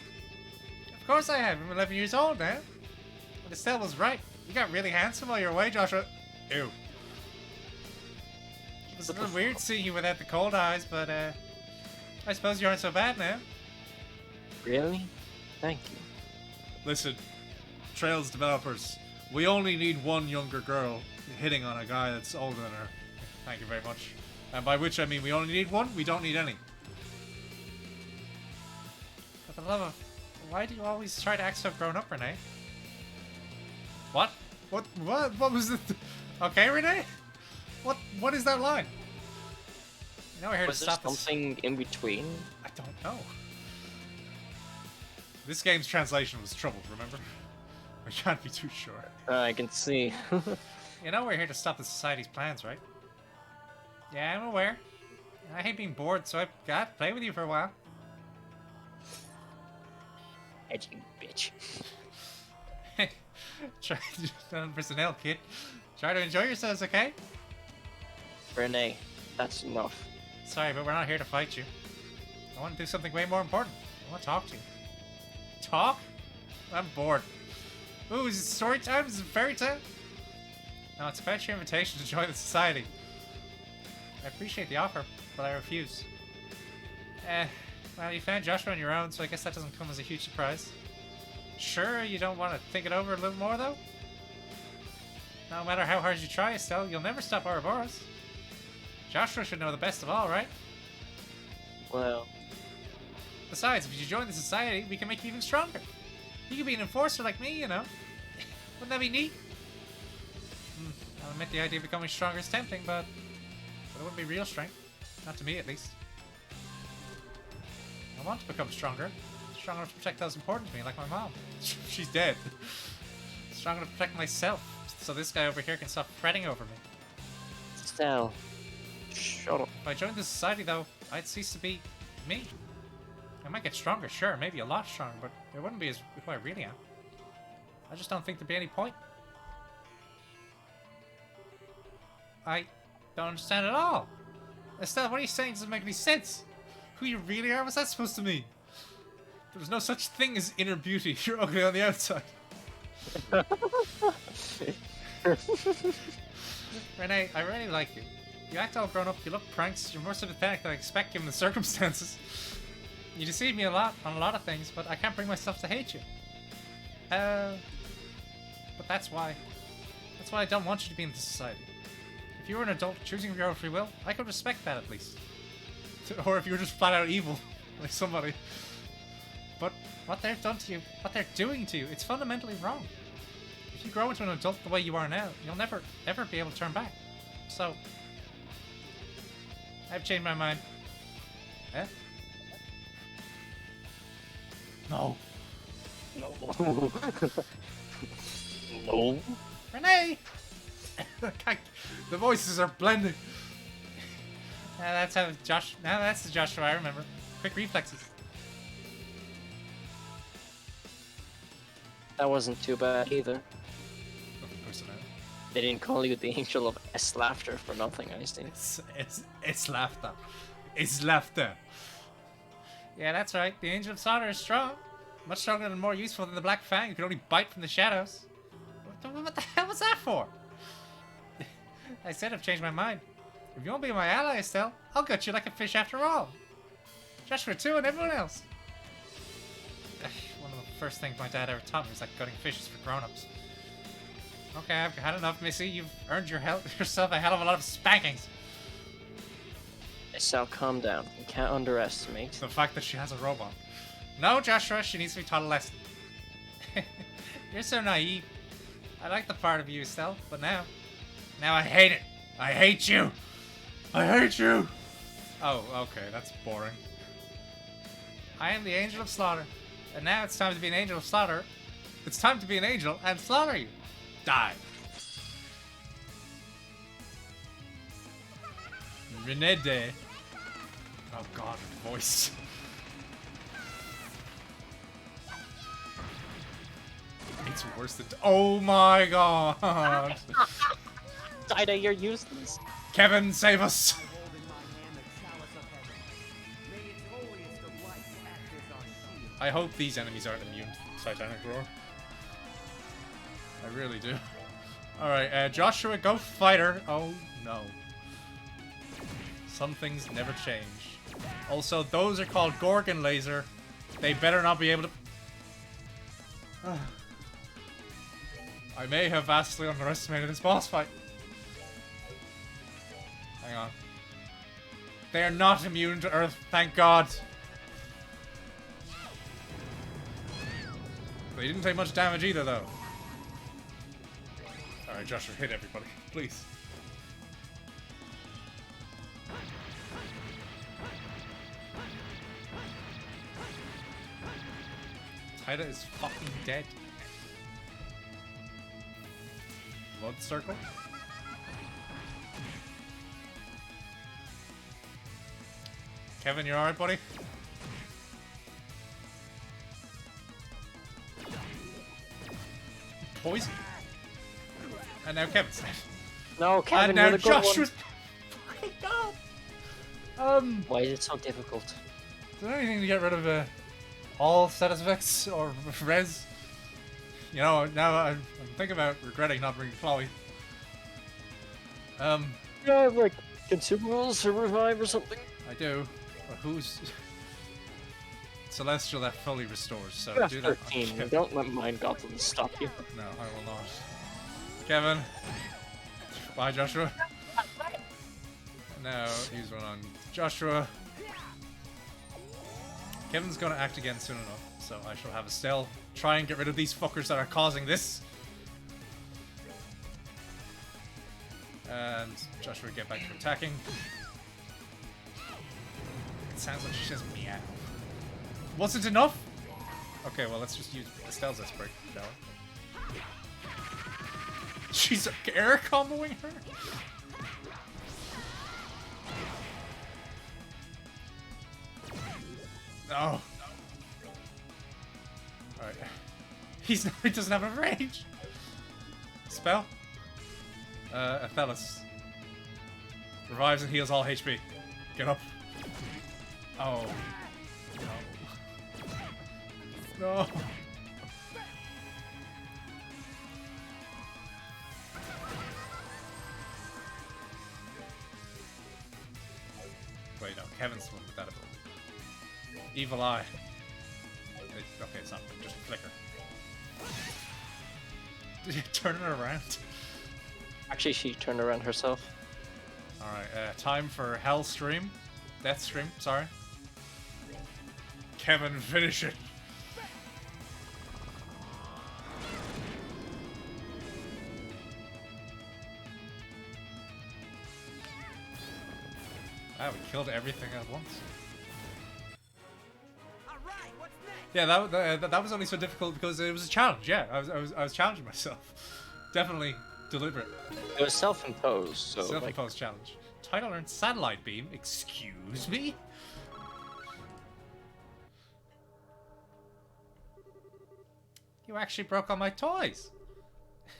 Of course I have. I'm 11 years old now. But Estelle was right. You got really handsome while you were away, Joshua. Ew. It was a little weird seeing you without the cold eyes, but I suppose you aren't so bad now. Really? Thank you. Listen, Trails developers, we only need one younger girl hitting on a guy that's older than her. Thank you very much. And by which I mean we only need one, we don't need any. For the love of... Why do you always try to act so grown up, Renee? What? What was it? Okay, Renee? What is that line? You know we're here Was to there stop this. something in between? I don't know. This game's translation was troubled, remember? I can't be too sure. I can see. You know we're here to stop the society's plans, right? Yeah, I'm aware. I hate being bored, so I got to play with you for a while. Edgy bitch. Try to personnel, kid. Try to enjoy yourselves, okay? Renee, that's enough. Sorry, but we're not here to fight you. I want to do something way more important. I want to talk to you. Talk? I'm bored. Ooh, is it story time? Is it fairy time? No, it's about your invitation to join the society. I appreciate the offer, but I refuse. Well, you found Joshua on your own, so I guess that doesn't come as a huge surprise. Sure, you don't want to think it over a little more, though? No matter how hard you try, Estelle, you'll never stop Ouroboros. Joshua should know the best of all, right? Well, Besides, if you join the society, we can make you even stronger. You could be an enforcer like me, you know. Wouldn't that be neat? I'll admit the idea of becoming stronger is tempting, but it wouldn't be real strength. Not to me, at least. I want to become stronger. Strong enough to protect those important to me, like my mom. She's dead. Strong enough to protect myself, so this guy over here can stop fretting over me. Estelle, shut up. If I joined the society, though, I'd cease to be me. I might get stronger, sure, maybe a lot stronger, but it wouldn't be as who I really am. I just don't think there'd be any point. I don't understand at all. Estelle, what are you saying? Doesn't make any sense. Who you really are? What's that supposed to mean? There's no such thing as inner beauty. You're ugly on the outside. Renee, I really like you. You act all grown up, you look pranks, you're more sympathetic than I expect given the circumstances. You deceive me a lot on a lot of things, but I can't bring myself to hate you. But that's why. That's why I don't want you to be in this society. If you were an adult choosing of your own free will, I could respect that at least. Or if you were just flat out evil, like somebody. But what they've done to you, what they're doing to you, it's fundamentally wrong. If you grow into an adult the way you are now, you'll never, ever be able to turn back. So, I've changed my mind. Eh? No. No. No. Renee! The voices are blending. That's how Josh. Now that's the Joshua I remember. Quick reflexes. That wasn't too bad either. Nothing personal. They didn't call you the Angel of S Laughter for nothing, I see. It's laughter. It's laughter. Yeah, that's right. The Angel of Slaughter is strong. Much stronger and more useful than the Black Fang who can only bite from the shadows. What the hell was that for? I said I've changed my mind. If you won't be my ally, Estelle, I'll gut you like a fish after all. Joshua too and everyone else. One of the first thing my dad ever taught me was like gutting fishes for grown-ups. Okay, I've had enough, Missy. You've earned yourself a hell of a lot of spankings. Sal, calm down. You can't underestimate. The fact that she has a robot. No, Joshua, she needs to be taught a lesson. You're so naive. I like the part of you, Estelle, but now I hate it. I hate you. I hate you. Oh, okay, that's boring. I am the angel of slaughter, and now it's time to be an angel of slaughter. It's time to be an angel and slaughter you. Die. Renede. Oh god, her voice. It's worse than. Oh my god. Dinah, you're useless. Kevin, save us. I hold in my hand the chalice of heaven. May its holiest of light act as our shield. I hope these enemies aren't immune to Titanic Roar. I really do. Alright, Joshua, go fight her. Oh no. Some things never change. Also, those are called Gorgon Laser. They better not be able to... I may have vastly underestimated this boss fight. Hang on. They are not immune to Earth, thank God. They didn't take much damage either, though. Alright, Joshua, hit everybody, please. Tida is fucking dead. Blood circle? Kevin, you alright, buddy? Poison. And now Kevin's dead. No, Kevin, And you're now the good one. Joshua's... God! Why is it so difficult? Is there anything to get rid of all status effects or res? You know, now I'm thinking about regretting not bringing Chloe. You have like consumables to revive or something? I do. But who's... Celestial that fully restores, so You have do that. 13. Don't let mind goblins stop you. No, I will not. Kevin. Bye, Joshua. Now, use one on Joshua. Kevin's gonna act again soon enough, so I shall have Estelle try and get rid of these fuckers that are causing this. And Joshua get back to attacking. It sounds like she says meow. Wasn't enough? Okay, well, let's just use Estelle's Break, shall we? She's air comboing her? No. Alright. He doesn't have a range. Spell? Athelis. Revives and heals all HP. Get up. Oh. No. No. Wait, no. Kevin's the one with that ability. Evil Eye. Okay, it's not. Just flicker. Did you turn it around? Actually, she turned around herself. Alright, time for Hell Stream. Death Stream, sorry. Kevin, finish it. Wow, we killed everything at once. Alright, what's next? Yeah, that was only so difficult because it was a challenge. Yeah, I was challenging myself. Definitely deliberate. It was self-imposed, so like, Self-imposed challenge. Title earned Satellite Beam. Excuse me? You actually broke all my toys.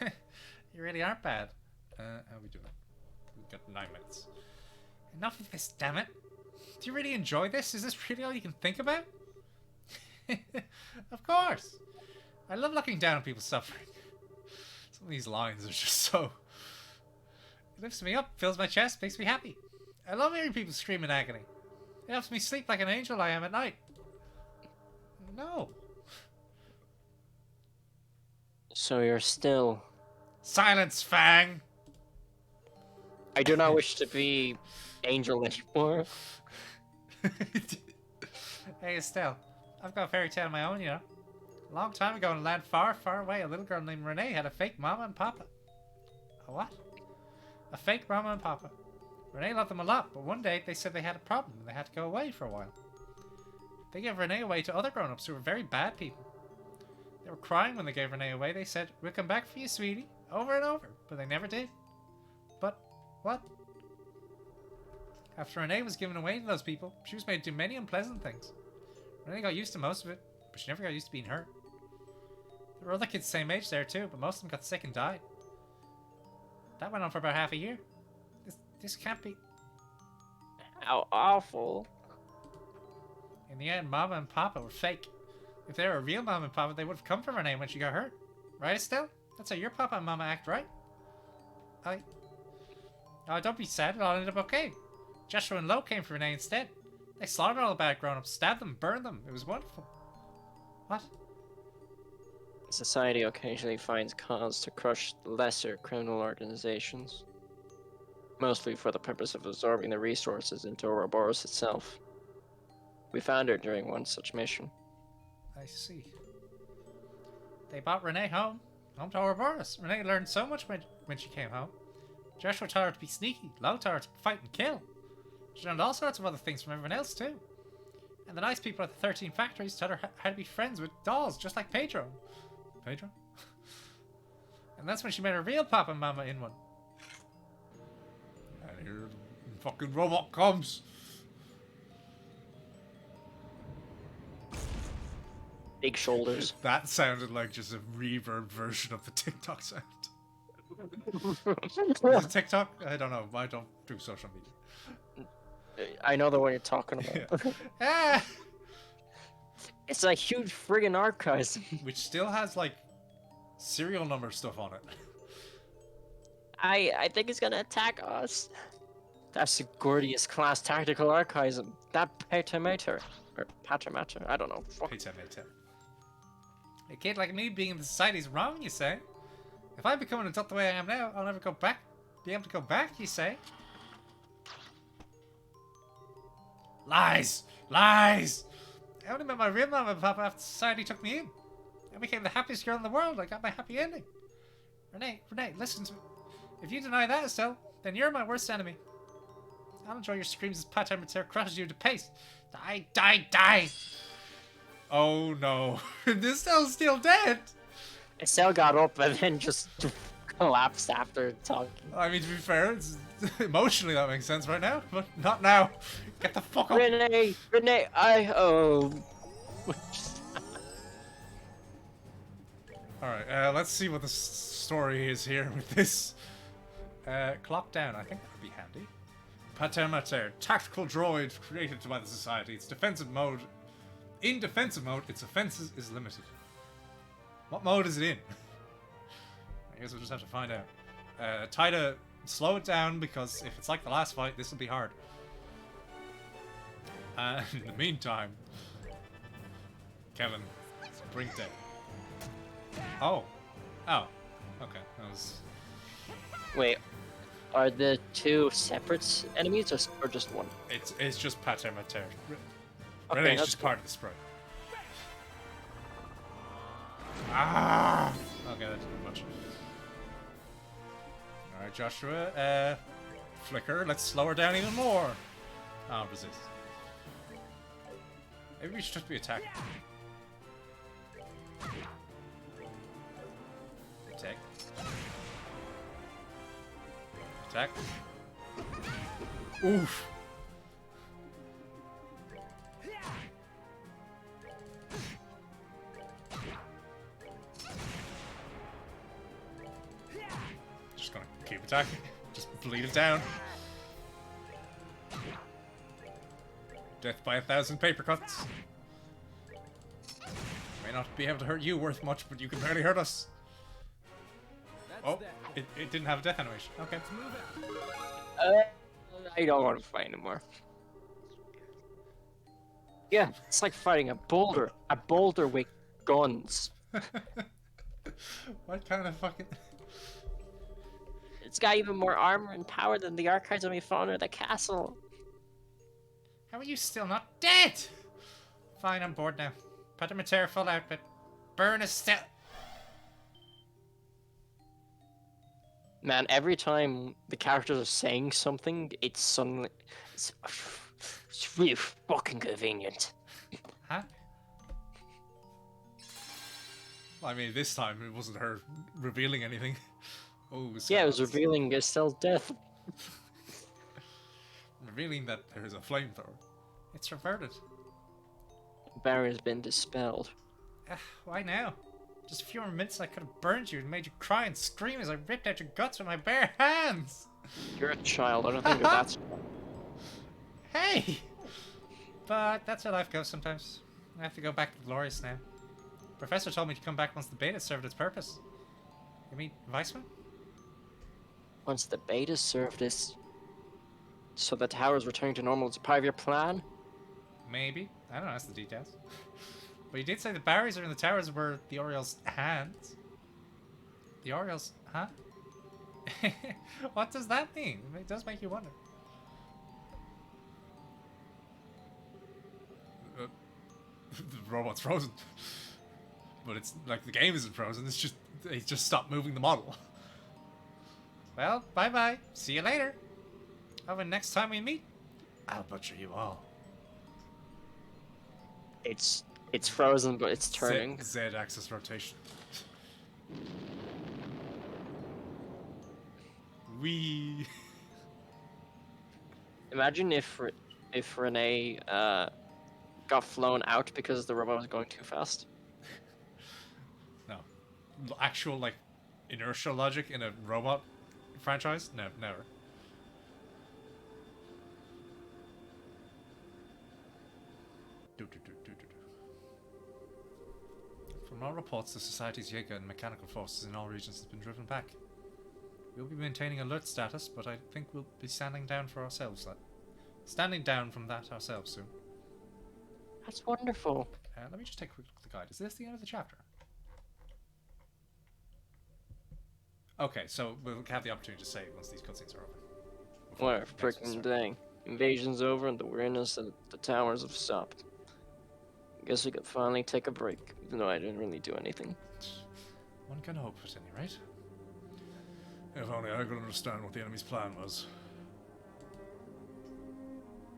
You really aren't bad. How are we doing? We've got 9 minutes. Enough of this, damn it. Do you really enjoy this? Is this really all you can think about? Of course. I love looking down on people suffering. Some of these lines are just so... It lifts me up, fills my chest, makes me happy. I love hearing people scream in agony. It helps me sleep like an angel I am at night. No. So you're still... Silence, Fang! I do not wish to be Angel anymore. Hey, Estelle, I've got a fairy tale of my own, you know. A long time ago in a land far, far away, a little girl named Renee had a fake mama and papa. A what? A fake mama and papa. Renee loved them a lot, but one day they said they had a problem and they had to go away for a while. They gave Renee away to other grown-ups who were very bad people. They were crying when they gave Renee away. They said, "We'll come back for you, sweetie," over and over, but they never did. But, what? After Renee was given away to those people, she was made to do many unpleasant things. Renee got used to most of it, but she never got used to being hurt. There were other kids the same age there too, but most of them got sick and died. That went on for about half a year. This can't be... How awful. In the end, Mama and Papa were fake. If they were a real Mama and Papa, they would have come for Renee when she got hurt. Right, Estelle? That's how your Papa and Mama act, right? Oh, don't be sad. It all ended up okay. Joshua and Lo came for Renee instead. They slaughtered all the bad grown-ups, stabbed them, burned them. It was wonderful. What? Society occasionally finds cause to crush lesser criminal organizations, mostly for the purpose of absorbing the resources into Ouroboros itself. We found her during one such mission. I see. They brought Renee home to Ouroboros. Renee learned so much when she came home. Joshua taught her to be sneaky. Lo taught her to fight and kill. She learned all sorts of other things from everyone else too. And the nice people at the 13 factories taught her how to be friends with dolls, just like Pedro. Pedro? And that's when she met her real Papa and Mama in one. And here the fucking robot comes. Big shoulders. That sounded like just a reverb version of the TikTok sound. Is it TikTok? I don't know. I don't do social media. I know the one you're talking about. Yeah. Ah! It's a huge friggin' archive. Which still has like serial number stuff on it. I think it's gonna attack us. That's the Gordius class tactical archivism. That Patermater. Or Patermater, I don't know. Fuck. A kid like me being in the society is wrong, you say? If I become an adult the way I am now, I'll never be able to go back, you say? Lies! Lies! I only met my real mama and papa after society took me in. I became the happiest girl in the world. I got my happy ending. Renee, listen to me. If you deny that, Estelle, then you're my worst enemy. I'll enjoy your screams as Patermater crushes you to paste. Die, die, die! Oh no. Estelle's still dead! Estelle got up and then just collapsed after talking. I mean, to be fair, emotionally that makes sense right now, but not now. Get the fuck up. Renee, Alright, let's see what the story is here with this. Clock down, I think that would be handy. Patermater, tactical droid created by the Society. Its defensive mode. In defensive mode, its offenses is limited. What mode is it in? I guess we'll just have to find out. Try to slow it down, because if it's like the last fight, this will be hard. And in the meantime, Kevin, bring down. Oh. Oh. Okay. That was... Wait, are the two separate enemies or just one? It's just Patermater. Okay, Renee's that's just part of the sprite. Ah! Okay, that didn't do much. Alright, Joshua. Flicker. Let's slow her down even more. Oh, resist. Maybe we should just be attacking. Attack. Attack. Oof. Just gonna keep attacking. Just bleed it down. Death by 1,000 paper cuts. May not be able to hurt you worth much, but you can barely hurt us. Oh, it didn't have a death animation. Okay. I don't want to fight anymore. Yeah, it's like fighting a boulder with guns. What kind of fucking... It's got even more armor and power than the archives of my phone or the castle. How are you still not dead? Fine, I'm bored now. Put him a tear full outfit. Burn a step. Man, every time the characters are saying something, it's suddenly... It's really fucking convenient. Huh? Well, I mean, this time it wasn't her revealing anything. Oh, Yeah, it was revealing Estelle's death. revealing that there is a flamethrower. It's reverted. The barrier's been dispelled. Why now? Just a few more minutes and I could have burned you and made you cry and scream as I ripped out your guts with my bare hands! You're a child, I don't think you're that strong. Hey! But that's how life goes sometimes. I have to go back to Glorious now. Professor told me to come back once the beta served its purpose. You mean Weissman? Once the beta served its... So the tower's returning to normal as a part of your plan? Maybe. I don't know, that's the details. But you did say the barriers are in the towers were the Oriole's hands. The Oriole's... Huh? What does that mean? It does make you wonder. The robot's frozen. But it's like the game isn't frozen, it's just... They just stopped moving the model. Well, bye-bye. See you later. Oh, and next time we meet, I'll butcher you all. It's frozen, but it's turning. Z-axis rotation. Wee. Imagine if Renee got flown out because the robot was going too fast. No. Actual, like, inertial logic in a robot franchise? No, never. From all reports, the Society's Jaeger and mechanical forces in all regions has been driven back. We'll be maintaining alert status, but I think we'll be standing down for ourselves. Standing down from that ourselves soon. That's wonderful. Let me just take a quick look at the guide. Is this the end of the chapter? Okay, so we'll have the opportunity to save once these cutscenes are over. What a freaking dang. Invasion's over and the weirdness of the towers have stopped. I guess we could finally take a break, even though I didn't really do anything. One can hope, at any rate. If only I could understand what the enemy's plan was.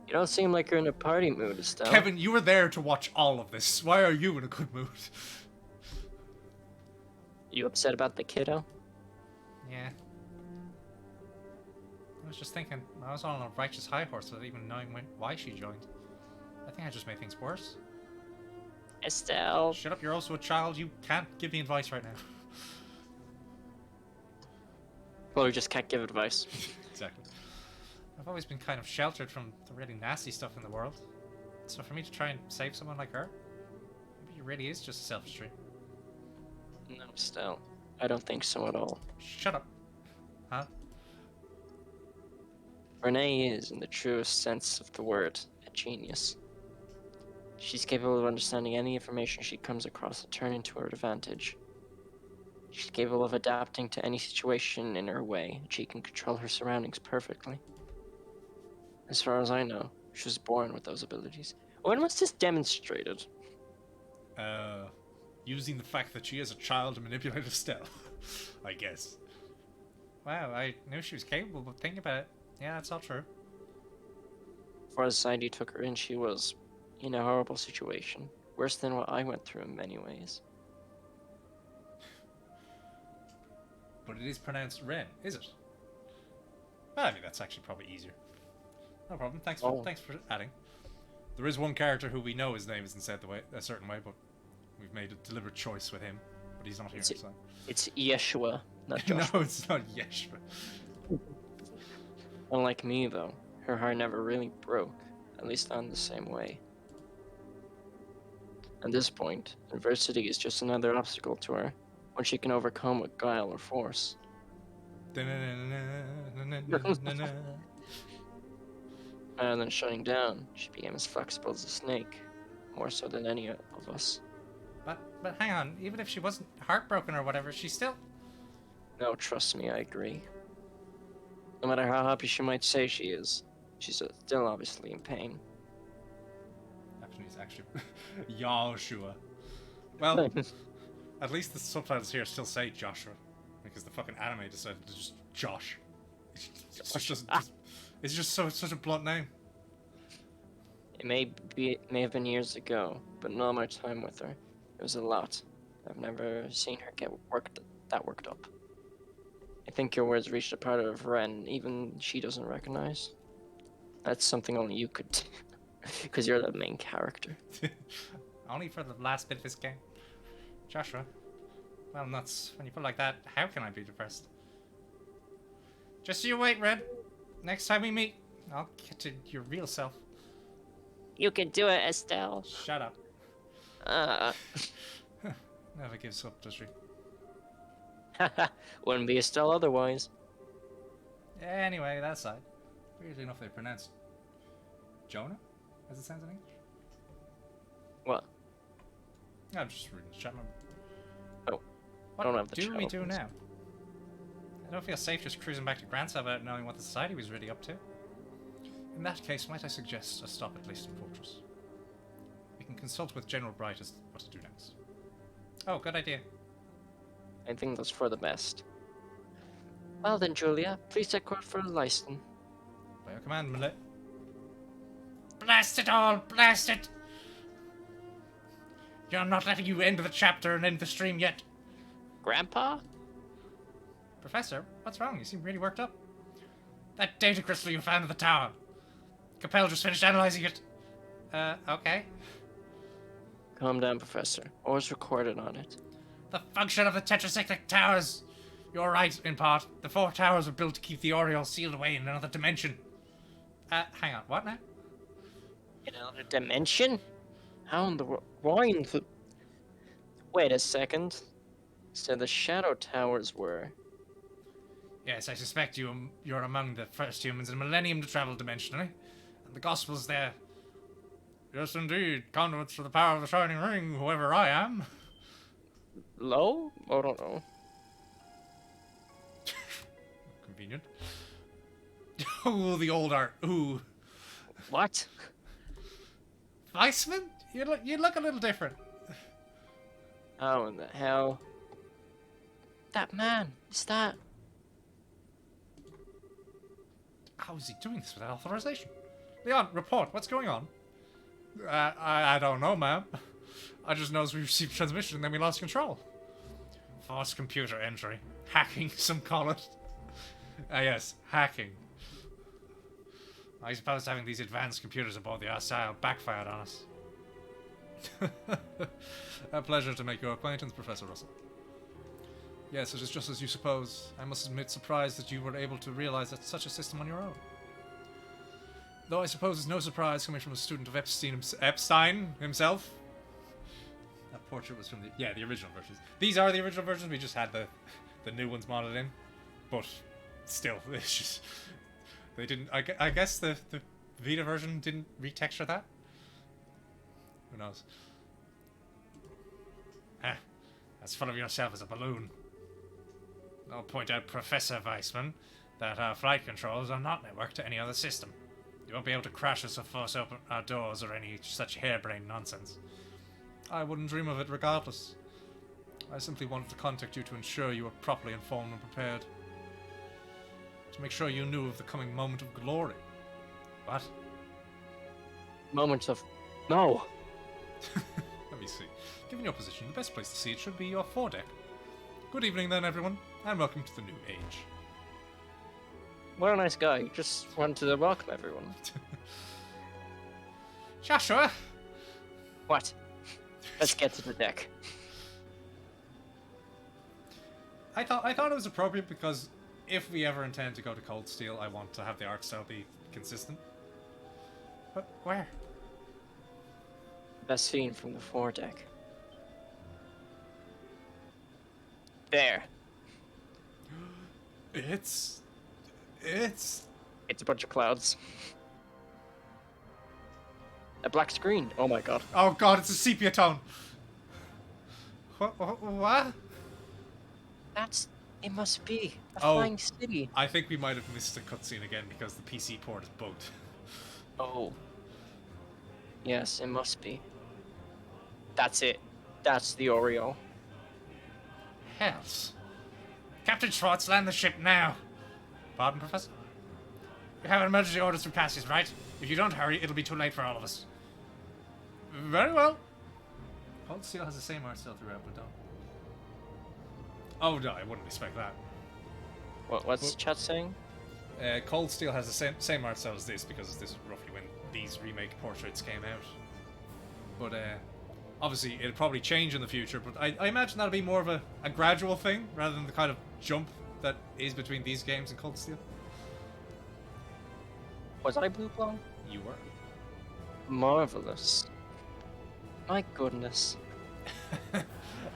You don't seem like you're in a party mood, Estelle. Kevin, you were there to watch all of this. Why are you in a good mood? You upset about the kiddo? Yeah. I was just thinking, I was on a righteous high horse without even knowing why she joined. I think I just made things worse. Estelle. Shut up, you're also a child. You can't give me advice right now. Well, we just can't give advice. Exactly. I've always been kind of sheltered from the really nasty stuff in the world. So for me to try and save someone like her, maybe it really is just a selfish dream. No, Estelle. I don't think so at all. Shut up. Huh? Renee is, in the truest sense of the word, a genius. She's capable of understanding any information she comes across and turn into her advantage. She's capable of adapting to any situation in her way, and she can control her surroundings perfectly. As far as I know, she was born with those abilities. When was this demonstrated? Using the fact that she is a child to manipulate Estelle, I guess. Wow, I knew she was capable, but think about it. Yeah, that's all true. Before society took her in, she was in a horrible situation. Worse than what I went through in many ways. But it is pronounced Ren, is it? Well, I mean, that's actually probably easier. No problem. Thanks for adding. There is one character who we know his name isn't said a certain way, but we've made a deliberate choice with him. But he's not here, so... It's Yeshua, not Joshua. No, it's not Yeshua. Unlike me, though, her heart never really broke, at least not in the same way. At this point, adversity is just another obstacle to her, one she can overcome with guile or force. Rather than shutting down, she became as flexible as a snake, more so than any of us. But hang on, even if she wasn't heartbroken or whatever, she's still... No, trust me, I agree. No matter how happy she might say she is, she's still obviously in pain. Actually, Joshua. Well, at least the subtitles here still say Joshua, because the fucking anime decided to just Josh. It's just such a blunt name. It may have been years ago, but in all my time with her, it was a lot. I've never seen her get worked up. I think your words reached a part of Ren even she doesn't recognize. That's something only you could do, because you're the main character. Only for the last bit of this game. Joshua. Well, nuts. When you put it like that, how can I be depressed? Just you wait, Red. Next time we meet, I'll get to your real self. You can do it, Estelle. Shut up. Never gives up, does she? Wouldn't be Estelle otherwise. Anyway, that side. Weirdly enough, they pronounce Jonah, as it sounds in English. What? I'm just reading the chat number. Oh, What I don't have the do chat we open, do so- now? I don't feel safe just cruising back to Grandsa without knowing what the society was really up to. In that case, might I suggest a stop at Leiston Fortress? We can consult with General Bright as to what to do next. Oh, good idea. I think that's for the best. Well then, Julia, please take court for Lyston. By your command, Millet. Blast it all! Blast it! You're not letting you end the chapter and end the stream yet. Grandpa? Professor, what's wrong? You seem really worked up. That data crystal you found in the tower. Capel just finished analyzing it. Okay. Calm down, Professor. Always recorded on it. The function of the Tetracyclic Towers. You're right, in part. The 4 towers were built to keep the Oriole sealed away in another dimension. Hang on, what now? In another dimension? How in the world? Why in the... Wait a second. So the Shadow Towers were... Yes, I suspect you're among the first humans in a millennium to travel dimensionally. And the Gospel's there. Yes, indeed. Conduits for the power of the Shining Ring, whoever I am. Low? I don't know. Convenient. Ooh, the old art. Ooh. What? Weissman? You look a little different. How in the hell? That man, is that... How is he doing this without authorization? Leon, report. What's going on? I don't know, ma'am. I just know we received transmission and then we lost control. False computer entry. Hacking, some call it. Yes, hacking. I suppose having these advanced computers aboard the Arsail backfired on us. A pleasure to make your acquaintance, Professor Russell. Yes, it is just as you suppose. I must admit, surprised that you were able to realize that such a system on your own. Though I suppose it's no surprise coming from a student of Epstein himself. That portrait was from the original versions. These are the original versions. We just had the new ones modded in, but still, it's just they didn't. I guess the Vita version didn't retexture that. Who knows? As full of yourself as a balloon. I'll point out, Professor Weissman, that our flight controls are not networked to any other system. You won't be able to crash us or force open our doors or any such harebrained nonsense. I wouldn't dream of it regardless. I simply wanted to contact you to ensure you were properly informed and prepared. To make sure you knew of the coming moment of glory. What? Moment of... No! Let me see. Given your position, the best place to see it should be your foredeck. Good evening then, everyone, and welcome to the new age. What a nice guy. He just wanted to welcome everyone. Joshua! What? Let's get to the deck. I thought it was appropriate because if we ever intend to go to Cold Steel, I want to have the art style be consistent. But where? Best scene from the foredeck. There. It's It's a bunch of clouds. A black screen. Oh my god. oh god, it's a sepia tone. What? It must be a Oh. flying city. I think we might have missed a cutscene again because the PC port is bugged. Oh. Yes, it must be. That's it. That's the Oreo. Hells. Captain Schwartz, land the ship now. Pardon, Professor? You have emergency orders from Cassius, right? If you don't hurry, it'll be too late for all of us. Very well. Cold Steel has the same art style throughout, but don't. Oh no, I wouldn't expect that. What's chat saying? Cold Steel has the same art style as this because this is roughly when these remake portraits came out. But obviously it'll probably change in the future, but I imagine that'll be more of a gradual thing rather than the kind of jump that is between these games and Cold Steel. Was I blue blonde? You were. Marvelous. My goodness.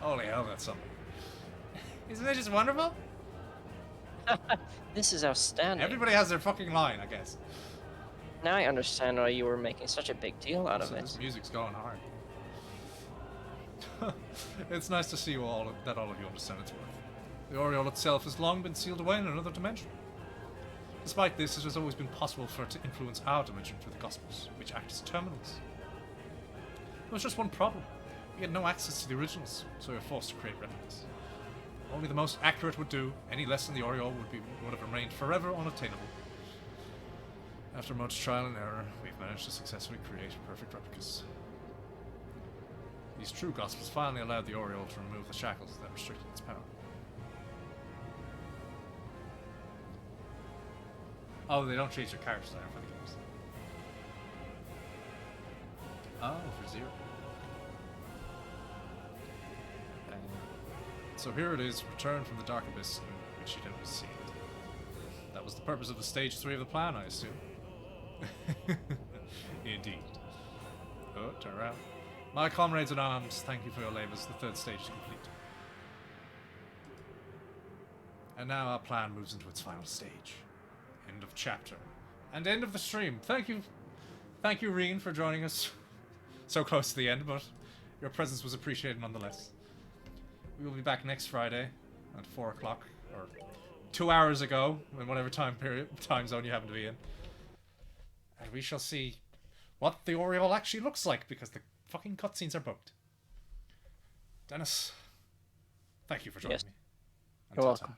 Holy hell, that's something. Isn't it just wonderful? This is outstanding. Everybody has their fucking line, I guess. Now I understand why you were making such a big deal out of So it. this music's going hard. It's nice to see that all of you understand its worth. The Oriole itself has long been sealed away in another dimension. Despite this, it has always been possible for it to influence our dimension through the Gospels, which act as terminals. There was just one problem. We had no access to the originals, so we were forced to create replicas. Only the most accurate would do. Any less than the Oriole would have remained forever unattainable. After much trial and error, we've managed to successfully create perfect replicas. These true Gospels finally allowed the Oriole to remove the shackles that restricted its power. Oh, they don't change your character design for the games. Oh, for Zero. So here it is, returned from the Dark Abyss in which you didn't see it. That was the purpose of the Stage 3 of the plan, I assume. Indeed. Oh, turn around. My comrades in arms, thank you for your labours. The third stage is complete. And now our plan moves into its final stage. End of chapter. And end of the stream. Thank you, Reen, for joining us so close to the end, but your presence was appreciated nonetheless. We will be back next Friday at 4 o'clock, or 2 hours ago, in whatever time zone you happen to be in. And we shall see what the Oriole actually looks like, because the fucking cutscenes are booked. Dennis, thank you for joining me. You're welcome.